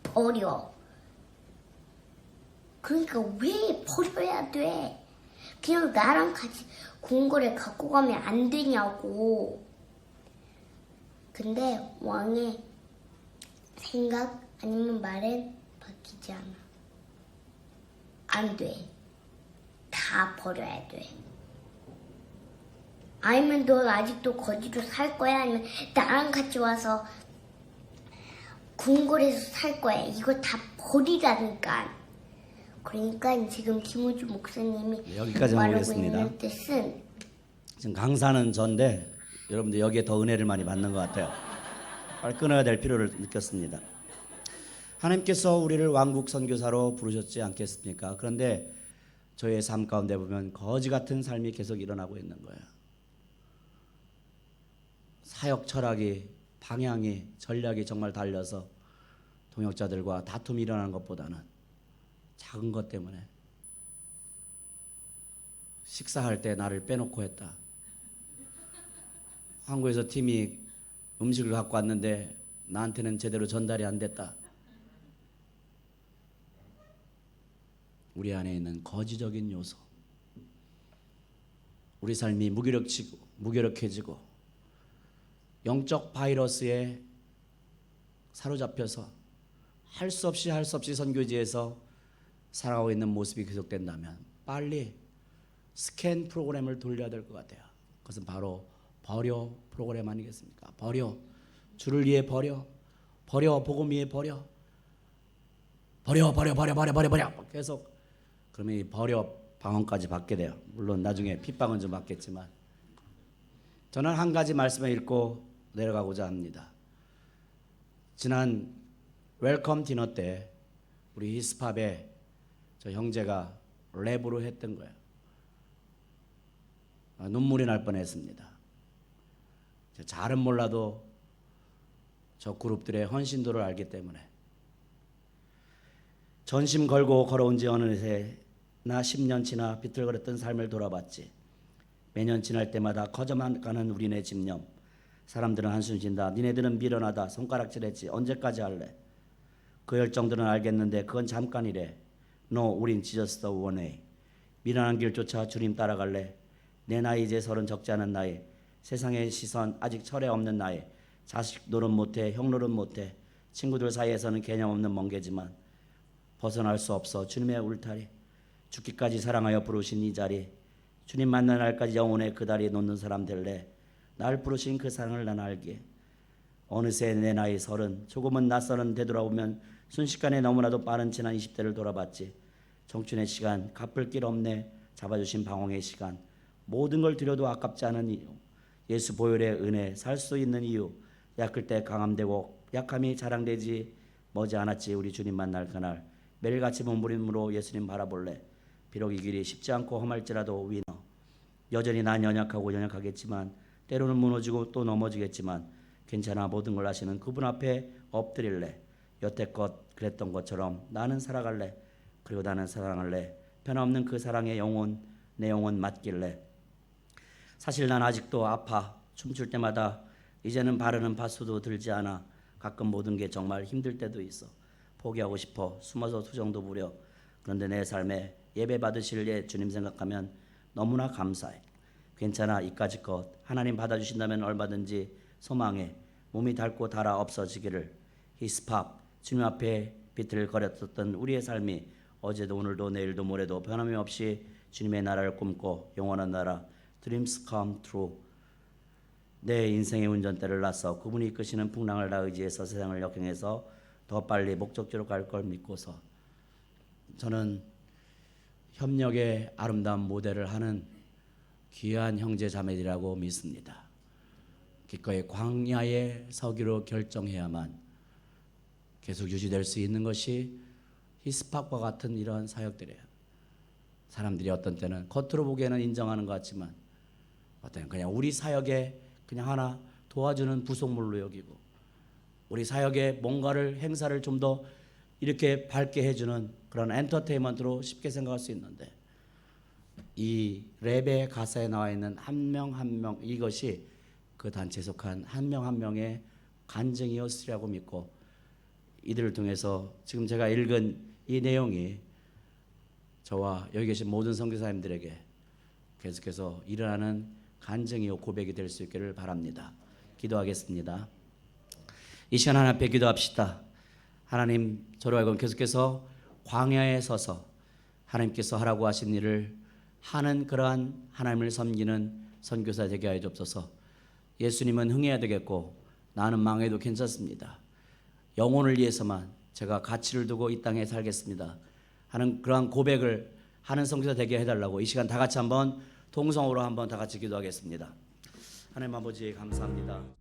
버려. 그러니까 왜 버려야 돼? 그냥 나랑 같이 궁궐에 갖고 가면 안 되냐고. 근데 왕의 생각 아니면 말은 바뀌지 않아. 안 돼. 다 버려야 돼. 아니면 너 아직도 거지로 살 거야? 아니면 나랑 같이 와서 궁궐에서 살 거야? 이거 다 버리라니까. 그러니까 지금 김우주 목사님이 여기까지만 말하고 보겠습니다. 있는 뜻은 지금 강사는 전데 여러분들 여기에 더 은혜를 많이 받는 것 같아요. 빨리 끊어야 될 필요를 느꼈습니다. 하나님께서 우리를 왕국 선교사로 부르셨지 않겠습니까? 그런데 저의 삶 가운데 보면 거지 같은 삶이 계속 일어나고 있는 거예요. 사역 철학이, 방향이, 전략이 정말 달려서 동역자들과 다툼이 일어나는 것보다는 작은 것 때문에 식사할 때 나를 빼놓고 했다. 한국에서 팀이 음식을 갖고 왔는데 나한테는 제대로 전달이 안 됐다. 우리 안에 있는 거지적인 요소, 우리 삶이 무기력해지고 영적 바이러스에 사로잡혀서 할 수 없이 선교지에서 살아가고 있는 모습이 계속된다면 빨리 스캔 프로그램을 돌려야 될 것 같아요. 그것은 바로 버려 프로그램 아니겠습니까? 버려. 주를 위해 버려. 버려. 복음 위해 버려. 버려. 계속 그러면 이 버려 방언까지 받게 돼요. 물론 나중에 핏방은 좀 받겠지만 저는 한 가지 말씀을 읽고 내려가고자 합니다. 지난 웰컴 디너 때 우리 히스팝에 저 형제가 랩으로 했던 거예요. 눈물이 날 뻔했습니다. 잘은 몰라도 저 그룹들의 헌신도를 알기 때문에 전심 걸고 걸어온 지 어느새나 10년 지나 비틀거렸던 삶을 돌아봤지. 매년 지날 때마다 커져만 가는 우리네 집념. 사람들은 한숨 쉰다. 니네들은 미련하다. 손가락질했지. 언제까지 할래? 그 열정들은 알겠는데 그건 잠깐이래. No, 우린 지저스 더 원웨이. 미련한 길 쫓아 주님 따라갈래. 내 나이 이제 30 적지 않은 나이. 세상의 시선 아직 철회 없는 나이. 자식 노릇 못해. 형 노릇 못해. 친구들 사이에서는 개념 없는 멍게지만 벗어날 수 없어. 주님의 울타리. 죽기까지 사랑하여 부르신 이 자리. 주님 만난 날까지 영혼의 그 다리에 놓는 사람 될래. 날 부르신 그 사랑을 난 알기에. 어느새 내 나이 30. 조금은 낯설은 되돌아보면 순식간에 너무나도 빠른 지난 20대를 돌아봤지. 청춘의 시간, 갚을 길 없네. 잡아주신 방황의 시간. 모든 걸 드려도 아깝지 않은 이유, 예수 보혈의 은혜 살 수 있는 이유, 약할 때 강함되고 약함이 자랑되지 머지않았지. 우리 주님 만날 그날 매일같이 몸부림으로 예수님 바라볼래. 비록 이 길이 쉽지 않고 험할지라도 위너, 여전히 난 연약하고 연약하겠지만 때로는 무너지고 또 넘어지겠지만 괜찮아. 모든 걸 아시는 그분 앞에 엎드릴래. 여태껏 그랬던 것처럼 나는 살아갈래. 그리고 나는 사랑할래. 변함없는 그 사랑의 영혼, 내 영혼 맡길래. 사실 난 아직도 아파. 춤출 때마다 이제는 바르는 파수도 들지 않아. 가끔 모든 게 정말 힘들 때도 있어. 포기하고 싶어. 숨어서 투정도 부려. 그런데 내 삶에 예배 받으실 예 주님 생각하면 너무나 감사해. 괜찮아. 이까짓 것 하나님 받아주신다면 얼마든지 소망해. 몸이 닳고 닳아 없어지기를. 히스팝 주님 앞에 비틀거렸었던 우리의 삶이 어제도 오늘도 내일도 모레도 변함이 없이 주님의 나라를 꿈꿔 영원한 나라 Dreams come true. 내 인생의 운전대를 놨어 그분이 이끄시는 풍랑을 다 의지해서 세상을 역행해서 더 빨리 목적지로 갈 걸 믿고서 저는 협력의 아름다운 모델을 하는 귀한 형제 자매들이라고 믿습니다. 기꺼이 광야에 서기로 결정해야만 계속 유지될 수 있는 것이 히스팝과 같은 이런 사역들이에요. 사람들이 어떤 때는 겉으로 보기에는 인정하는 것 같지만 어떤 때는 그냥 우리 사역에 그냥 하나 도와주는 부속물로 여기고 우리 사역에 뭔가를 행사를 좀 더 이렇게 밝게 해주는 그런 엔터테인먼트로 쉽게 생각할 수 있는데 이 랩의 가사에 나와 있는 한 명 한 명 이것이 그 단체에 속한 한 명 한 명의 간증이었으리라고 믿고 이들을 통해서 지금 제가 읽은 이 내용이 저와 여기 계신 모든 선교사님들에게 계속해서 일어나는 간증이요 고백이 될 수 있기를 바랍니다. 기도하겠습니다. 이 시간 하나님 앞에 기도합시다. 하나님 저로 하여금 계속해서 광야에 서서 하나님께서 하라고 하신 일을 하는 그러한 하나님을 섬기는 선교사 되게 하여 주옵소서. 예수님은 흥해야 되겠고 나는 망해도 괜찮습니다. 영혼을 위해서만 제가 가치를 두고 이 땅에 살겠습니다 하는 그러한 고백을 하는 선교사 되게 해달라고 이 시간 다 같이 한번 동성으로 한번 다 같이 기도하겠습니다. 하나님 아버지 감사합니다.